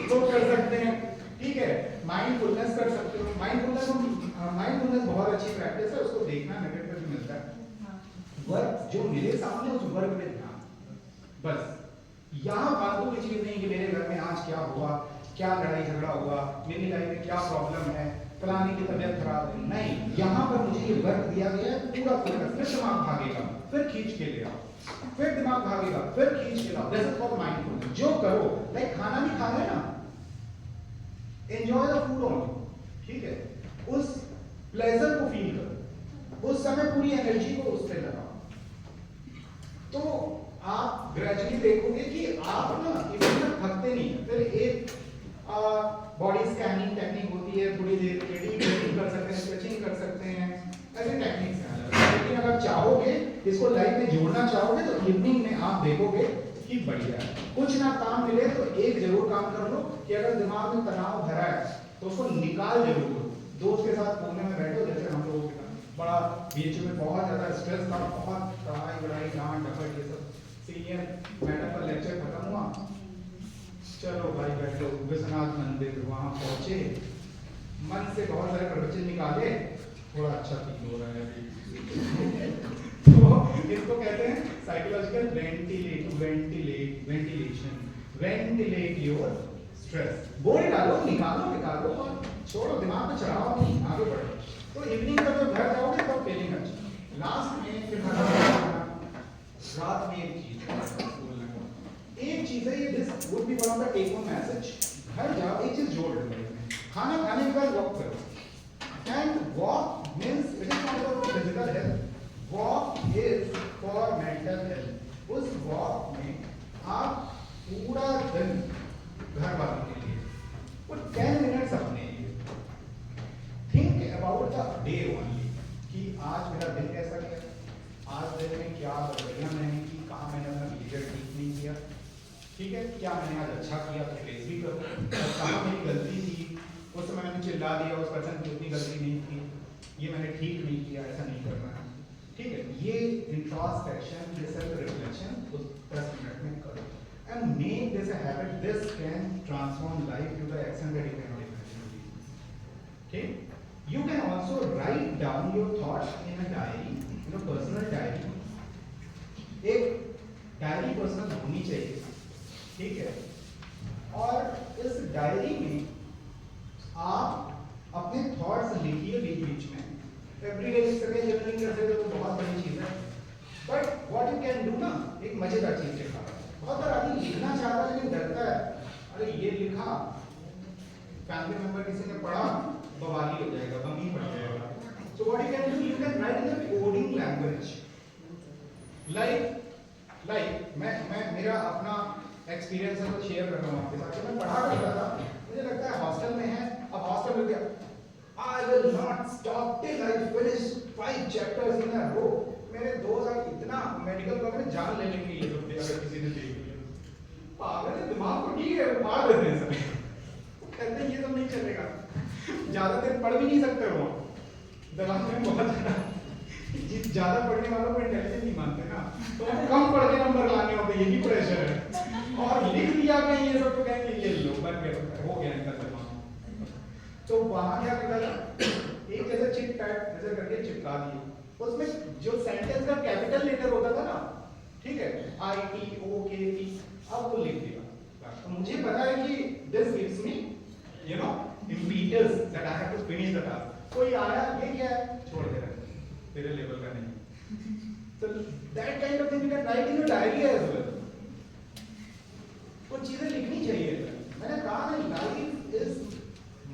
तो कर सकते हैं, ठीक है। माइंडफुलनेस कर सकते हो, माइंडफुलनेस बहुत अच्छी प्रैक्टिस है, उसको देखना नगेट पर भी मिलता है। वर्क जो मिले सामने उस वर्क में ध्यान, बस। यहाँ फालतू की चीज नहीं कि मेरे घर में आज क्या हुआ, क्या लड़ाई झगड़ा हुआ, मेरी लाइफ में क्या प्रॉब्लम है, फलाने की तबीयत खराब है, नहीं। यहाँ पर मुझे ये वर्क दिया गया है, पूरा फोकस। फिर दिमाग भागेगा, फिर खींच के ले आओ, फिर दिमाग भागेगा, फिर खींच के लाओ। This is for mindfulness. जो करो, लाइक खाना भी खा रहे ना, एंजॉय द फूड ओनली, ठीक है, उस प्लेजर को फील करो, उस समय पूरी एनर्जी को उस पर लगाओ। तो आप ग्रेजुअली देखोगे कि आप ना इतना थकते नहीं है। फिर एक बॉडी स्कैनिंग टेक्निक होती है, थोड़ी देर ट्रेनिंग कर सकते हैं, स्ट्रेचिंग कर सकते हैं, ऐसे टेक्निक्स हैं। लेकिन अगर चाहोगे इसको लाइफ में जोड़ना चाहोगे तो इवनिंग में आप देखोगे कि बढ़िया है। कुछ ना काम मिले तो एक जरूर काम कर लो कि अगर दिमाग में तनाव भरा है तो उसको निकाल जरूर दो। दोस्त के साथ कोने में बैठो, जैसे हम लोग बड़ा बीच में बहुत ज्यादा स्ट्रेस था, बहुत पढ़ाई वढ़ाई डांट डपट ये सब, सीनियर मैडम का लेक्चर खत्म हुआ, चलो भाई बैठो, विश्वनाथ मंदिर वहां पहुंचे, मन से बहुत सारे प्रवचन निकाले, थोड़ा अच्छा फील हो रहा है अभी। तो इसको कहते हैं साइकोलॉजिकल वेंटिलेट योर स्ट्रेस। बोल डालो, निकालो और छोड़ो, दिमाग में चढ़ाओ नहीं, आगे बढ़ो। तो इवनिंग का जब घर जाओगे तब फीलिंग अच्छी। लास्ट में फिर रात में एक चीज है, ये this would be one of the take home message. घर जाओ, एक चीज जोड़ दो, खाना खाने के बाद वॉक करो। And walk means it is not about physical health, walk is for mental health. उस वॉक में आप पूरा दिन घर वालों के लिए वो 10 मिनट्स अपने लिए think about the day only, कि आज मेरा दिन कैसा गया, आज दिन में क्या गड़बड़ियां मैंने की, कहाँ मैंने अपना बिहेवियर ठीक नहीं किया, ठीक है, क्या मैंने आज अच्छा किया तो प्रेज भी करो, और कहाँ मेरी गलती थी, उस समय मैंने चिल्ला दिया, उस पर्सन की उतनी गलती नहीं थी, ये मैंने ठीक नहीं किया, ऐसा नहीं करना है, ठीक है। ये इंट्रोस्पेक्शन, ये सेल्फ रिफ्लेक्शन उस 10 मिनट में करो and make this a habit. This can transform life to the extent that you cannot imagine. Okay? You can also write down your thoughts in a diary, in a personal diary. एक डायरी पर्सनल होनी चाहिए, ठीक है, और इस डायरी में आप अपने थॉट्स लिखिए बीच में। एवरीडे लिख सके, जर्नलिंग कर सके तो बहुत बड़ी चीज है, but what you can do ना, एक मजेदार चीज लिखा। बहुत बार आदमी लिखना चाहता है लेकिन डरता है, अरे ये लिखा, फैमिली मेंबर किसी ने पढ़ा, बवाली हो जाएगा, गमी पड़ जाएगा। So what you can do, you can write in the coding language. Like मैं मेरा अपना एक्सपीरियंस है तो शेयर कर रहा हूँ आपके साथ। मैं पढ़ा करता था, मुझे लगता है हॉस्टल में है, अब हॉस्टल में गया, I will not stop till I finish 5 chapters in a row। मेरे 2 साल इतना मेडिकल कॉलेज में जान लेने के लिए होते, अगर किसी ने देख लिया पागल है, दिमाग को ठीक है, मार देते हैं सब, कहते हैं ये सब नहीं चलेगा, ज्यादा देर पढ़ भी नहीं सकते हो, दिमाग में बहुत ज्यादा पढ़ने वालों को इंटेलिजेंट नहीं मानते ना, तो कम पढ़ के नंबर लाने होते, ये भी प्रेशर है, और लिख दिया कहीं ये सब तो कहेंगे ये लो बन गया, हो गया इनका दिमाग। तो वहां क्या करता था, एक जैसे चिट पैड नजर करके चिपका दिए, उसमें जो सेंटेंस का कैपिटल लेटर होता था ना, ठीक है, ITOKT, अब वो लिख दिया। तो मुझे पता है कि this gives me you know impetus that I have to finish the task। कोई आया, ये क्या है, छोड़ दे रहा है, तेरे लेवल का नहीं। So that kind of thing you can write in your diary as well। कुछ चीजें लिखनी चाहिए। मैंने कहा ना, life is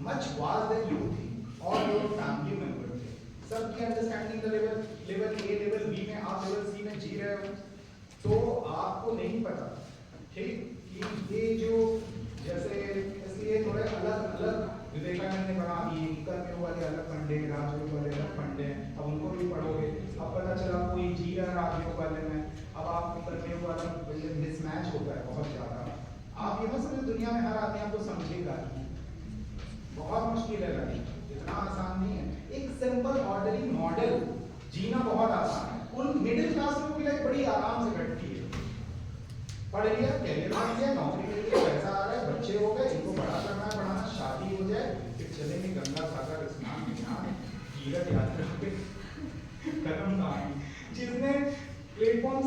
much vast than you think और योर फैमिली मेंबर थे, सबकी अंडरस्टैंडिंग का लेवल A, लेवल B में, आप लेवल C में जी रहे हो, तो आपको नहीं पता, ठीक, कि ये जो जैसे, इसलिए थोड़े अलग अलग विवेकानंद ने बना दिए कि कर्मियों वाले अलग फंडे, राजयोग वाले अलग फंडे, अब उनको भी पढ़ोगे, अब पता चला कोई जी रहा राजयोग वाले में, अब आप कर्मियों वाला मिसमैच होता है बहुत ज्यादा। आप ये मत समझो दुनिया में हर आदमी आपको समझेगा, बहुत मुश्किल है लाइफ, इतना आसान नहीं है। एक सिंपल ऑर्डनरी मॉडल जीना बहुत आसान है, उन मिडिल क्लास लोगों की लाइफ बड़ी आराम से कटती है। पढ़ लिया, कैरियर बन गया, नौकरी मिल गई, पैसा आ रहा है, बच्चे हो गए, इनको बड़ा करना है, पढ़ाना, शादी हो जाए, फिर चलेंगे गंगा सागर स्नान, तीर्थ यात्रा पे, खत्म कहानी। जिसने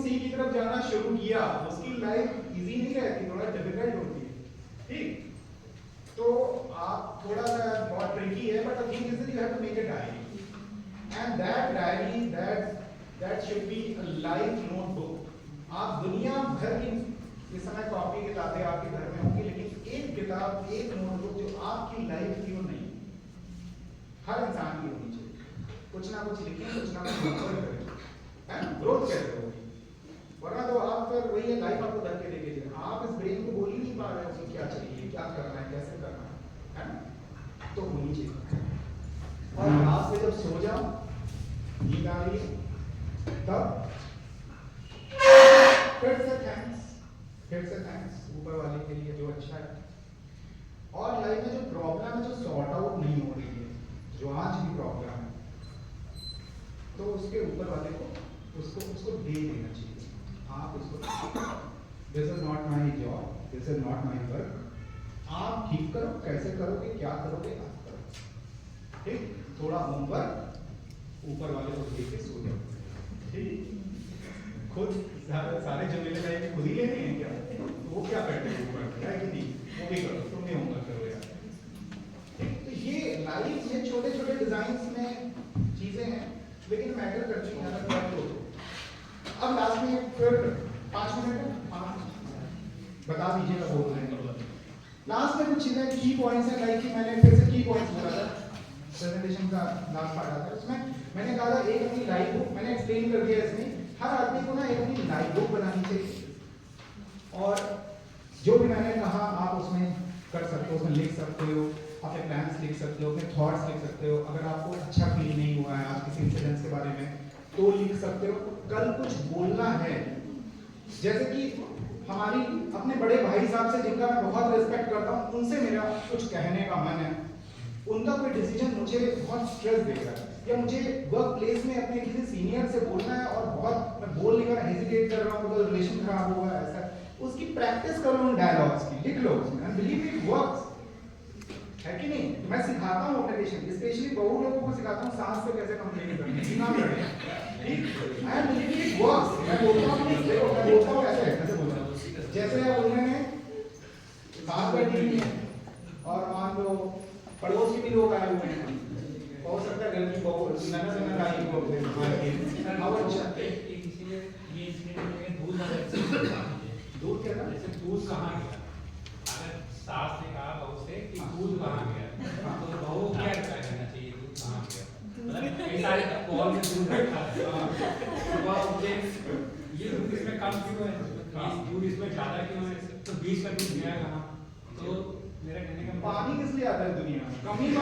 सी की तरफ जाना शुरू किया, उसकी लाइफ इजी नहीं रहती, थोड़ा डिफिकल्ट होती है, ठीक? तो आप थोड़ा सा बहुत ट्रिकी है, but the thing is that you have to make a diary, and that diary that should be a life notebook. आप दुनिया भर की इस समय कॉपी किताबें आपके घर में होंगी, लेकिन एक किताब, एक नोटबुक जो आपकी लाइफ की हो नहीं, हर इंसान की होनी चाहिए। कुछ ना कुछ लिखें, कुछ ना कुछ करें, है ना? ग्रोथ कैसे होगी? वरना तो आप फिर वही है, लाइफ आपको धक्के देके जाए, आप इस ब्रेन को बोल ही नहीं पा रहे हो कि क्या चाहिए, क्या करना है, कैसे करना है ना? तो होनी चाहिए। और रात में जब सो जाओ, नींद आ रही है, तब फिर से थैंक्स ऊपर वाले के लिए जो अच्छा है। और लाइफ में जो प्रॉब्लम है, जो सॉर्ट आउट नहीं हो रही है, जो आज भी प्रॉब्लम है, तो उसके ऊपर वाले को उसको दे देना चाहिए। आप उसको, this is not my job, this is not my work, आप ठीक करो, कैसे करोगे, क्या करोगे, आप करो, ठीक? थोड़ा होमवर्क ऊपर वाले को दे के सो जाओ, ठीक? खुद सारे जिम्मेदारी खुद ही लेने हैं क्या? तो वो क्या करते हैं ऊपर, है कि नहीं? वो भी करो, तुम भी होमवर्क करो यार, ठीक? तो ये लाइफ में छोटे छोटे डिजाइन्स में चीजें हैं, लेकिन मैटर करती हैं अगर बात हो तो। अब लास्ट में फिर 5 मिनट बता दीजिएगा, बोल रहे हैं लास्ट में कुछ चीजें की पॉइंट्स हैं, लाइक कि मैंने फिर से की पॉइंट्स बोला था प्रेजेंटेशन का लास्ट पार्ट आता है, उसमें मैंने कहा था एक अपनी लाइफ बुक, मैंने एक्सप्लेन कर दिया इसमें, हर आदमी को ना एक अपनी लाइफ बुक बनानी चाहिए, और जो भी मैंने कहा आप उसमें कर सकते हो, उसमें लिख सकते हो, अपने प्लान्स लिख सकते हो, अपने थॉट्स लिख सकते हो, अगर आपको अच्छा फील नहीं हुआ है आज किसी इंसिडेंट्स के बारे में तो लिख सकते हो। कल कुछ बोलना है, जैसे कि हमारी अपने बड़े भाई साहब से जिनका मैं बहुत रिस्पेक्ट करता हूँ, उनसे मेरा कुछ कहने का मन है, उनका कोई डिसीजन मुझे बहुत स्ट्रेस दे रहा है, या मुझे वर्क प्लेस में अपने किसी सीनियर से बोलना है और बहुत मैं बोल नहीं कर रहा, हेजिटेट कर रहा हूँ, मतलब रिलेशन खराब हुआ है, ऐसा, उसकी प्रैक्टिस करो उन डायलॉग्स की, लिख लो उसमें, एंड बिलीव इट वर्क्स, है कि नहीं? तो मैं सिखाता हूँ अपने पेशेंट, स्पेशली बहू लोगों को सिखाता हूँ सांस पे कैसे कंप्लेन करनी है, ना लड़े, ठीक? And believe it works. मैं बोलता हूँ कि देखो, मैं बोलता हूँ कैसे बोलता हूँ, जैसे उन्होंने साथ बैठी हुई है और मान लो पड़ोस के भी लोग आए हुए हैं, हो सकता है घर की बहू ननद आई हो, दूध क्या था? जैसे दूध कहाँ गया, अगर सास ने कहा बहू से कि दूध कहाँ गया, तो बहू क्या रिप्लाई करना चाहिए, दूध कहाँ गया? मतलब कई सारे कॉल में दूध रखा है, सुबह उठे ये दूध इसमें कम क्यों है, दूध इसमें ज्यादा क्यों है, तो 20 का दूध गया कहाँ? तो मेरा कहने का पानी किस लिए आता है दुनिया में? कमी जो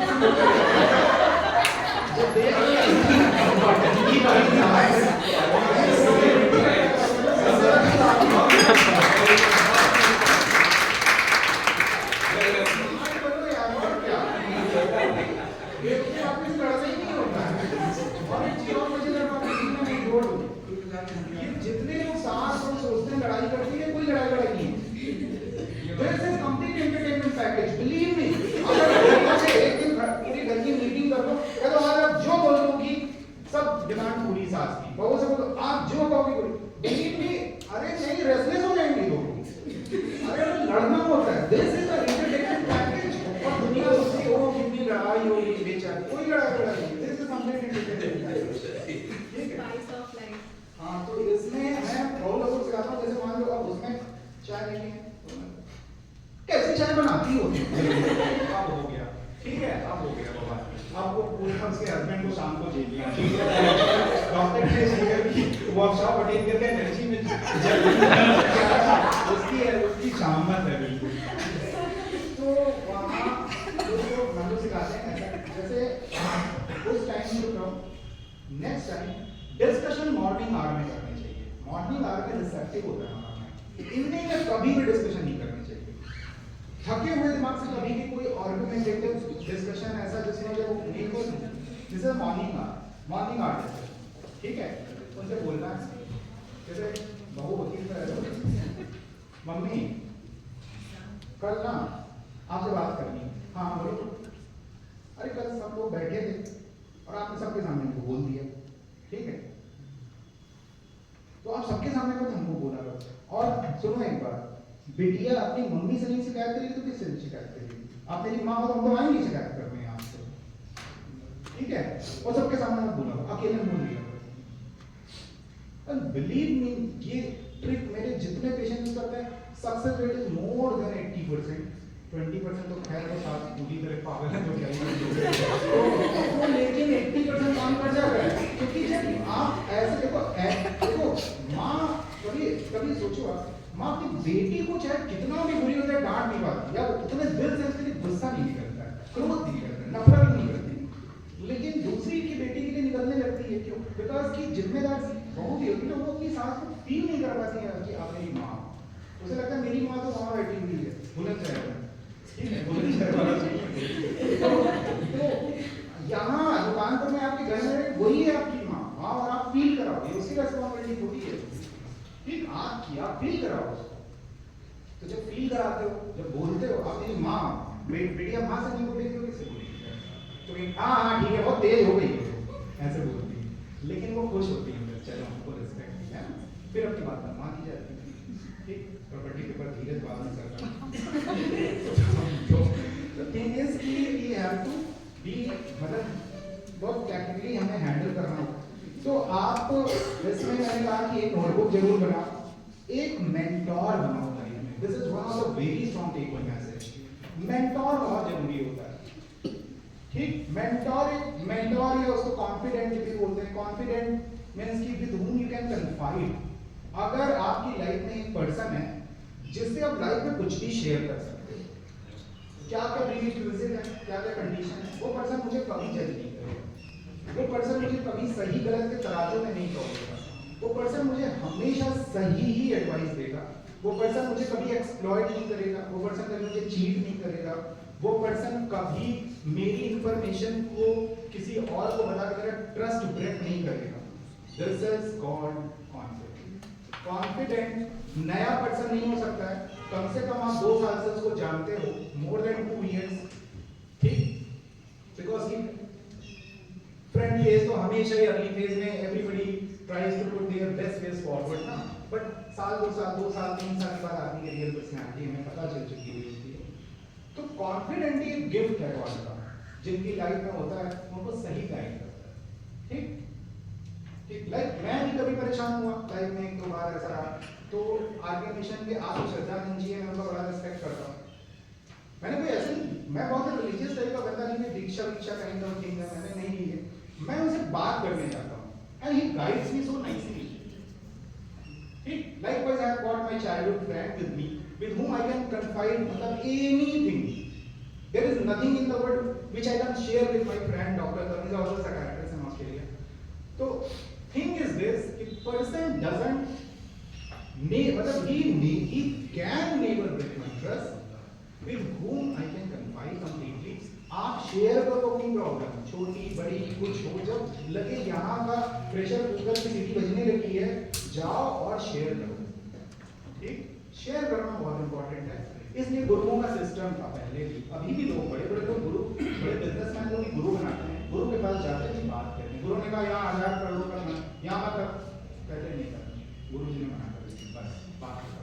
जितने लोग सास और सोचते हैं लड़ाई करती है, कोई लड़ाई नहीं है। This is complete entertainment package, believe me। अगर एक दिन पूरी घर की मीटिंग कर लो, तो आप जो बोलोगी सब डिमांड पूरी सास की, बहू से बोलो आप जो कहोगे बोलो, believe me, अरे नहीं रेस्टलेस हो जाएंगे लोग, अरे लड़ना होता है। This is a entertainment package। और दुनिया सोचती है वो कितनी लड़ाई होगी बेचारी, कोई लड़ाई नहीं। This is complete entertainment package, ठीक है? हाँ, तो इसमें मैं बहुत लोगों को सिखाता हूँ, जैसे मान लो अब उसमें चाय नहीं है, कैसे चाय बनाती हो? अब हो गया, ठीक है, अब हो गया बाबा, आपको पूरा उसके हस्बैंड को शाम को जेल दिया, ठीक है? डॉक्टर ने शेयर की वर्कशॉप अटेंड करके एनर्जी में उसकी शामत है बिल्कुल। तो वहाँ जो हम लोग सिखाते हैं जैसे उस टाइम में next time discussion morning hour में करनी चाहिए। मॉर्निंग आवर में रिसेप्टिव होता है हमारा माइंड, इवनिंग में कभी भी डिस्कशन नहीं करनी चाहिए। थके हुए दिमाग से कभी भी कोई आर्गुमेंटेटिव डिस्कशन ऐसा जिसमें जो बिल्कुल जैसे मॉर्निंग आवर डिस्कशन, ठीक है? उनसे बोलना है, जैसे बहू होती है, मम्मी कल ना आपसे बात करनी है। हाँ बोलो। अरे कल सब लोग बैठे थे और आपने सबके सामने उनको बोल दिया, ठीक है? तो आप सबके सामने सुनो एक बात, बेटिया अपनी मम्मी से नहीं शिकायत करेगी तो किससे शिकायत करेगी? आप मेरी माँ हो तो हम तो आएंगे शिकायत करने आपसे, ठीक है? और सबके सामने मत बोला, अकेले में बोल दिया। बिलीव मी, ये ट्रिक मेरे जितने पेशेंट यूज करते हैं, success rate is more than 80%। 20% तो खैर वो साथ पूरी तरह पागल है तो क्या ही तो लेकिन 80% काम कर जाएगा, क्योंकि जब आप ऐसे देखो माँ, कभी सोचो आप, माँ अपनी बेटी को चाहे कितना भी बुरी होता है डांट नहीं पाती, या उतने दिल से उसके लिए गुस्सा नहीं निकलता है, क्रोध नहीं निकलता है, नफरत नहीं निकलती, लेकिन दूसरी की बेटी के लिए निकलने लगती है। क्यों? बिकॉज की जिम्मेदार बहू भी होती है ना, वो अपनी सास को फील नहीं कर पाती है कि आप मेरी माँ, उसे लगता है मेरी माँ तो वहाँ बैठी हुई है, भूल जाएगा, ठीक है? भूल जाएगा। तो यहाँ दुकान पर मैं आपके घर में वही है आपकी माँ, और आप फील कराओगे, उसकी रेस्पॉन्सिबिलिटी होती है, ठीक? आप किया फील कराओ उसको। तो जब फील कराते हो, जब बोलते हो आप मेरी माँ, बेटिया माँ से नहीं बोलेगी तो किससे बोलेगी? तो हाँ ठीक है, बहुत तेज हो गई ऐसे बोलती है, लेकिन वो खुश होती है, चलो हमको रिस्पेक्ट है, फिर अपनी बात मान की जाती है, ठीक? प्रॉपर्टी के ऊपर धीरे बात नहीं करता। The thing is कि we have to be, मतलब बहुत टेक्निकली हमें हैंडल करना होगा। तो आप इसमें मैंने कहा कि एक नोटबुक जरूर बनाओ, एक मेंटोर बनाओ लाइफ में। This is one of the very strong take home message. Mentor बहुत जरूरी होता है, ठीक? मेंटोर या उसको कॉन्फिडेंट भी बोलते हैं। कॉन्फिडेंट मींस कि with whom you can confide। अगर आपकी लाइफ में एक पर्सन है जिससे आप लाइफ में कुछ भी शेयर कर सकते हो, क्या क्या प्रीरिक्विजिट है, क्या क्या कंडीशन है, वो पर्सन मुझे कभी जज नहीं करेगा, वो पर्सन मुझे कभी सही गलत के तराजू में नहीं तोड़ेगा, वो पर्सन मुझे हमेशा सही ही एडवाइस देगा, वो पर्सन मुझे कभी एक्सप्लॉइट नहीं करेगा, वो पर्सन कभी मुझे चीट नहीं करेगा, वो पर्सन कभी मेरी इंफॉर्मेशन को किसी और को बताकर मेरा ट्रस्ट ब्रेक नहीं करेगा। This is called confident. Confident नया पर्सन नहीं हो सकता है, कम से कम आप 2 साल से उसको जानते हो, मोर देन 2 years, ठीक? बिकॉज की फ्रेंड फेज तो हमेशा ही अर्ली फेज में everybody tries to put their best face forward ना, बट साल 2 साल 3 साल के बाद आदमी की रियल पर्सनैलिटी हमें पता चल चुकी होती है। तो कॉन्फिडेंट एक गिफ्ट है गॉड का, जिनकी लाइफ में होता है उनको सही गाइड करता है, ठीक? लाइक मैं भी कभी परेशान हुआ लाइफ में 1-2 बार ऐसा रहा, तो आर्मी मिशन के आप श्रद्धानंद जी हैं, मैं उनका बड़ा रिस्पेक्ट करता हूँ। मैंने कोई ऐसे, मैं बहुत रिलीजियस टाइप का बंदा नहीं, मैं दीक्षा काइंड ऑफ थिंग मैंने नहीं ली है, मैं उनसे बात करने चाहता हूँ, and he guides me so nicely, ठीक? Likewise I have got my childhood friend with me, with whom I can confide, मतलब anything. There is nothing in the world which I can share with my friend Dr. Tarun is also a psychiatrist in Australia. So thing is this, if person doesn't मतलब he can never break my trust, with whom I can confide completely. आप शेयर करो अपनी प्रॉब्लम, छोटी बड़ी कुछ हो, जब लगे यहाँ का प्रेशर कुकर की सीटी बजने लगी है, जाओ और शेयर करो, ठीक? शेयर करना बहुत इंपॉर्टेंट है। इसलिए गुरुओं का सिस्टम था पहले भी, अभी भी लोग बड़े बड़े लोग गुरु, बड़े बिजनेसमैन लोग भी गुरु बनाते हैं, गुरु के पास जाते हैं बात करते हैं, गुरु ने कहा यहाँ 1000 करोड़ करना, यहाँ मत कर, कहते नहीं करना, गुरु जी ने मना कर दिया, बस बात खत्म।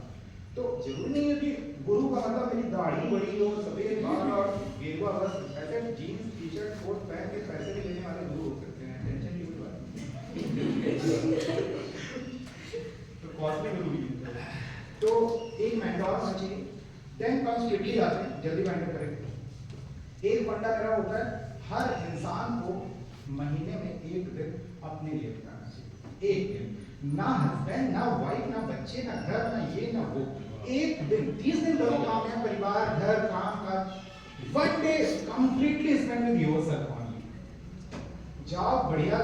तो जरूरी नहीं है कि गुरु का मतलब मेरी दाढ़ी बड़ी हो, सफेद बाल और गेरुआ, बस ऐसे जीन्स टी शर्ट कोट पहन के पैसे भी लेने वाले गुरु हो सकते हैं, टेंशन की कोई बात नहीं। तो कॉस्टली गुरु भी है। तो एक मेंटोर होना चाहिए। देन कम्स क्विकली आते हैं, जल्दी वाइंड अप करेंगे। एक फंडा मेरा होता है, हर इंसान को महीने में 1 दिन अपने लिए बिताना चाहिए, 1 दिन, ना हस्बैंड ना वाइफ ना बच्चे ना घर ना ये ना वो, 1 दिन, 30 दिन करो काम में, परिवार घर काम काज, 1 day completely spend with yourself only. जाओ बढ़िया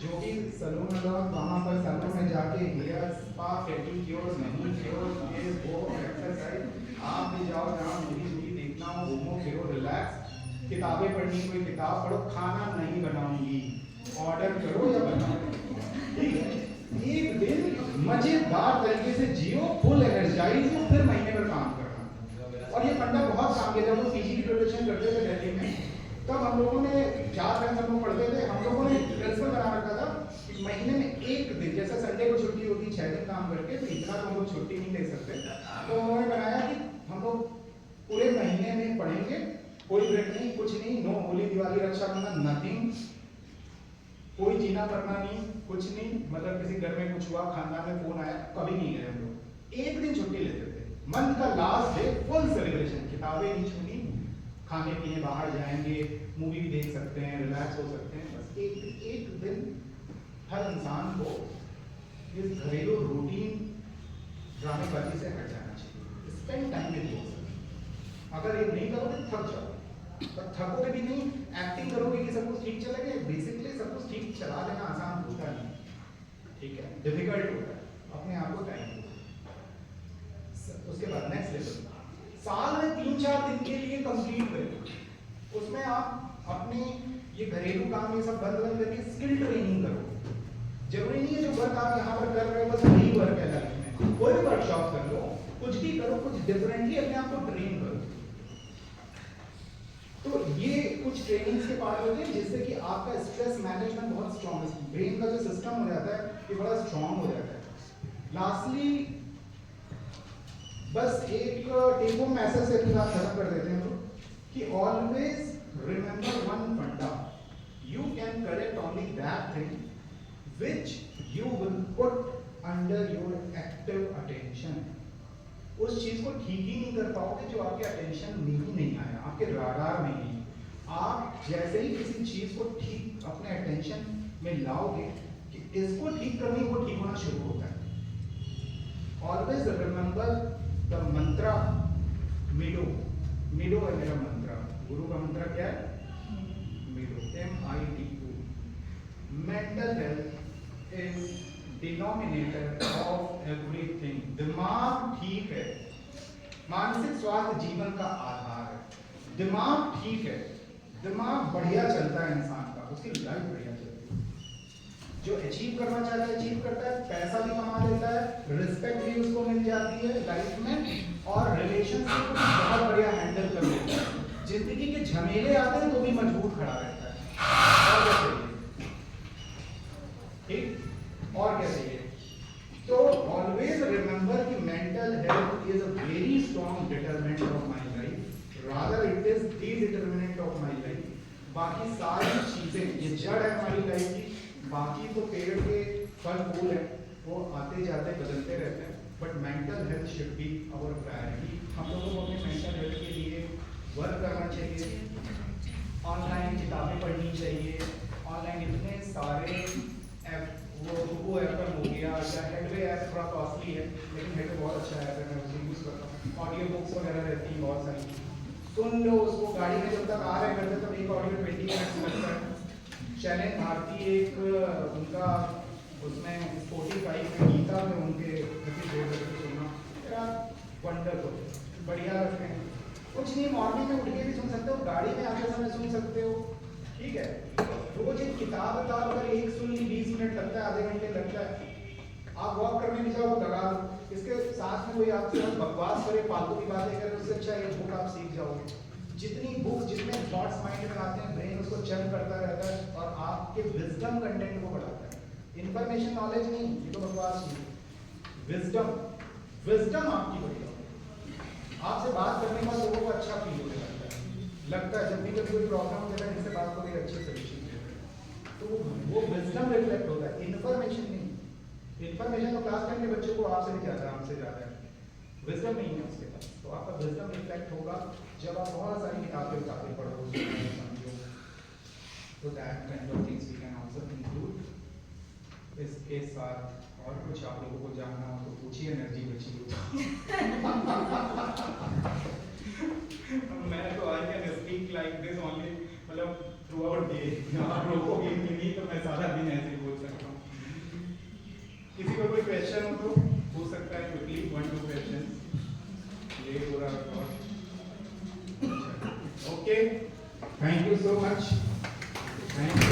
जो भी सैलून है वहाँ पर सैलून में जाके हेयर स्पा पेडिक्योर मैनीक्योर ये वो एक्सरसाइज, आप भी जाओ जहाँ मूवी देखना हो, घूमो फिरो रिलैक्स, किताबें पढ़नी कोई किताब पढ़ो, खाना नहीं बनाऊंगी, ऑर्डर करो या बनाओ, ठीक है? 1 दिन मजेदार तरीके से जियो, फुल एनर्जाइज हो, फिर महीने भर काम करना। और ये फंडा बहुत काम किया, जब हम पीजी की प्रिपरेशन करते थे दिल्ली में, तब हम लोगों ने 4 फ्रेंड्स हम लोग पढ़ते थे, हम लोगों ने प्रिंसिपल बना रखा था कि महीने में 1 दिन, जैसे संडे को छुट्टी होती 6 दिन काम करके, तो इतना तो हम लोग छुट्टी नहीं ले सकते थे, तो उन्होंने बनाया कि हम लोग पूरे महीने में पढ़ेंगे, कोई ब्रेक नहीं, कुछ नहीं, नो होली दिवाली रक्षाबंधन नथिंग, कोई जीना मरना नहीं, कुछ नहीं, मतलब किसी घर में कुछ हुआ, खानदान में फोन आया, कभी नहीं गए हम लोग। एक दिन छुट्टी लेते थे, मंथ का लास्ट डे फुल सेलिब्रेशन, किताबें नहीं छूनी, खाने पीने बाहर जाएंगे, मूवी भी देख सकते हैं, रिलैक्स हो सकते हैं, बस एक दिन हर इंसान को इस घरेलू रूटीन ड्रामेबाजी से हट जाना चाहिए, स्पेंड टाइम विद योरसेल्फ। अगर ये नहीं करोगे थक जाओगे, पर थकोगे भी नहीं, एक्टिंग करोगे कि सब कुछ ठीक चलेगा, बेसिकली सब कुछ ठीक चला लेना आसान होता नहीं, ठीक है, डिफिकल्ट होता है, अपने आप को टाइम दो। उसके बाद नेक्स्ट लेवल, साल में 3-4 दिन के लिए कंप्लीट करो, उसमें आप अपने ये घरेलू काम ये सब बंद करके स्किल ट्रेनिंग करो। जरूरी नहीं है जो वर्क आप यहाँ पर कर रहे हो बस वही वर्क है लाइफ में, कोई भी वर्कशॉप कर लो, कुछ भी करो, कुछ डिफरेंटली अपने आप को ट्रेन करो। तो ये कुछ ट्रेनिंग्स के पार्ट होते हैं जिससे कि आपका स्ट्रेस मैनेजमेंट बहुत स्ट्रॉन्ग है, ब्रेन का जो सिस्टम हो जाता है ये बड़ा स्ट्रॉन्ग हो जाता है। लास्टली बस एक टेक होम मैसेज से अपनी बात खत्म कर देते हैं कि ऑलवेज रिमेंबर वन फंडा, you can correct only that thing which you will put under your active attention। उस चीज को ठीक ही नहीं कर पाओगे जो आपके अटेंशन में ही नहीं आया, आपके राडार में नहीं। आप जैसे ही किसी चीज को ठीक अपने अटेंशन में लाओगे कि इसको ठीक करने को ठीक होना शुरू होता है। ऑलवेज रिमेंबर द मंत्रा मिडो, मिडो है मेरा मंत्रा, गुरु का मंत्रा क्या है? मिडो, MIDO। Mental health is denominator of everything। दिमाग ठीक है, मानसिक स्वास्थ्य जीवन का आधार है। दिमाग ठीक है, दिमाग बढ़िया चलता है इंसान का, उसकी लाइफ बढ़िया चलती है। जो अचीव करना चाहता है अचीव करता है, पैसा भी कमा लेता है, रिस्पेक्ट भी उसको मिल जाती है लाइफ में, और रिलेशनशिप को बहुत बढ़िया हैंडल कर लेता है। जिंदगी के झमेले आते हैं तो भी मजबूत खड़ा रहता है। ठीक, और क्या चाहिए? तो ऑलवेज रिमेंबर कि mental health is a very strong determinant of my life, rather it is the determinant of my life. बाकी सारी चीजें ये जड़ है हमारी लाइफ की, बाकी तो पेड़ के फल फूल है वो आते जाते बदलते रहते हैं, but mental health should be our priority. हम लोगों को अपने मेंटल हेल्थ के लिए वर्क करना चाहिए, ऑनलाइन किताबें पढ़नी चाहिए, ऑनलाइन इतने सारे ऐप, वो एप्पल हो गया या हेडवे ऐप थोड़ा कॉस्टली है लेकिन हेडवे बहुत अच्छा ऐप है, मैं उसे यूज़ करता हूँ। ऑडियो बुक्स वगैरह रहती हैं बहुत सारी, सुन लो उसको गाड़ी में, जब तक आ रहे करते तब एक ऑडियो 20 मिनट्स लगता है। शैलेंद्र भारती एक उनका उसमें स्पॉटिफाई में गीता में उनके एपिसोड करके सुनना मेरा वंडरफुल, बढ़िया लगते हैं। कुछ नहीं, मॉर्निंग में उठ के भी सुन सकते हो, गाड़ी में आते समय सुन सकते हो, ठीक है। रोज एक किताब अगर एक सुन ली 20 मिनट लगता है, आधे घंटे लगता है। आप वॉक करने भी जाओ लगा दो, इसके साथ में कोई आपसे बकवास करे, फालतू की बातें करे, उससे अच्छा ये बुक आप सीख जाओगे। जितनी बुक, जितने थॉट्स माइंड में आते हैं, ब्रेन उसको चर्न करता रहता है और आपके विजडम कंटेंट को बढ़ाता है। इंफॉर्मेशन नॉलेज नहीं, ये तो बकवास नहीं, विजडम, विजडम आपकी बढ़िया। आपसे बात करने के बाद लोगों को अच्छा फील होने लगता है जब भी कभी कोई प्रॉब्लम होता है, इससे बात करें अच्छे सोल्यूशन देते हैं, तो वो विजडम रिफ्लेक्ट होता है, इन्फॉर्मेशन नहीं। इन्फॉर्मेशन तो क्लास 10 के बच्चों को आपसे भी ज़्यादा, हमसे ज़्यादा है, विजडम नहीं है उसके पास। तो आपका विजडम रिफ्लेक्ट होगा जब आप बहुत सारी किताबें पढ़ो, समझो। तो that kind of things we can also include. इसके साथ और कुछ आप लोगों को जानना हो तो पूछिए, एनर्जी बची हो। मैं तो I can speak like this only, मतलब थ्रू आउट डे। आप लोगों की नहीं तो मैं सारा दिन ऐसे बोल सकता हूँ। किसी को कोई क्वेश्चन हो तो हो सकता है क्विकली 1-2 क्वेश्चन। ये पूरा okay, thank you so much, thank you.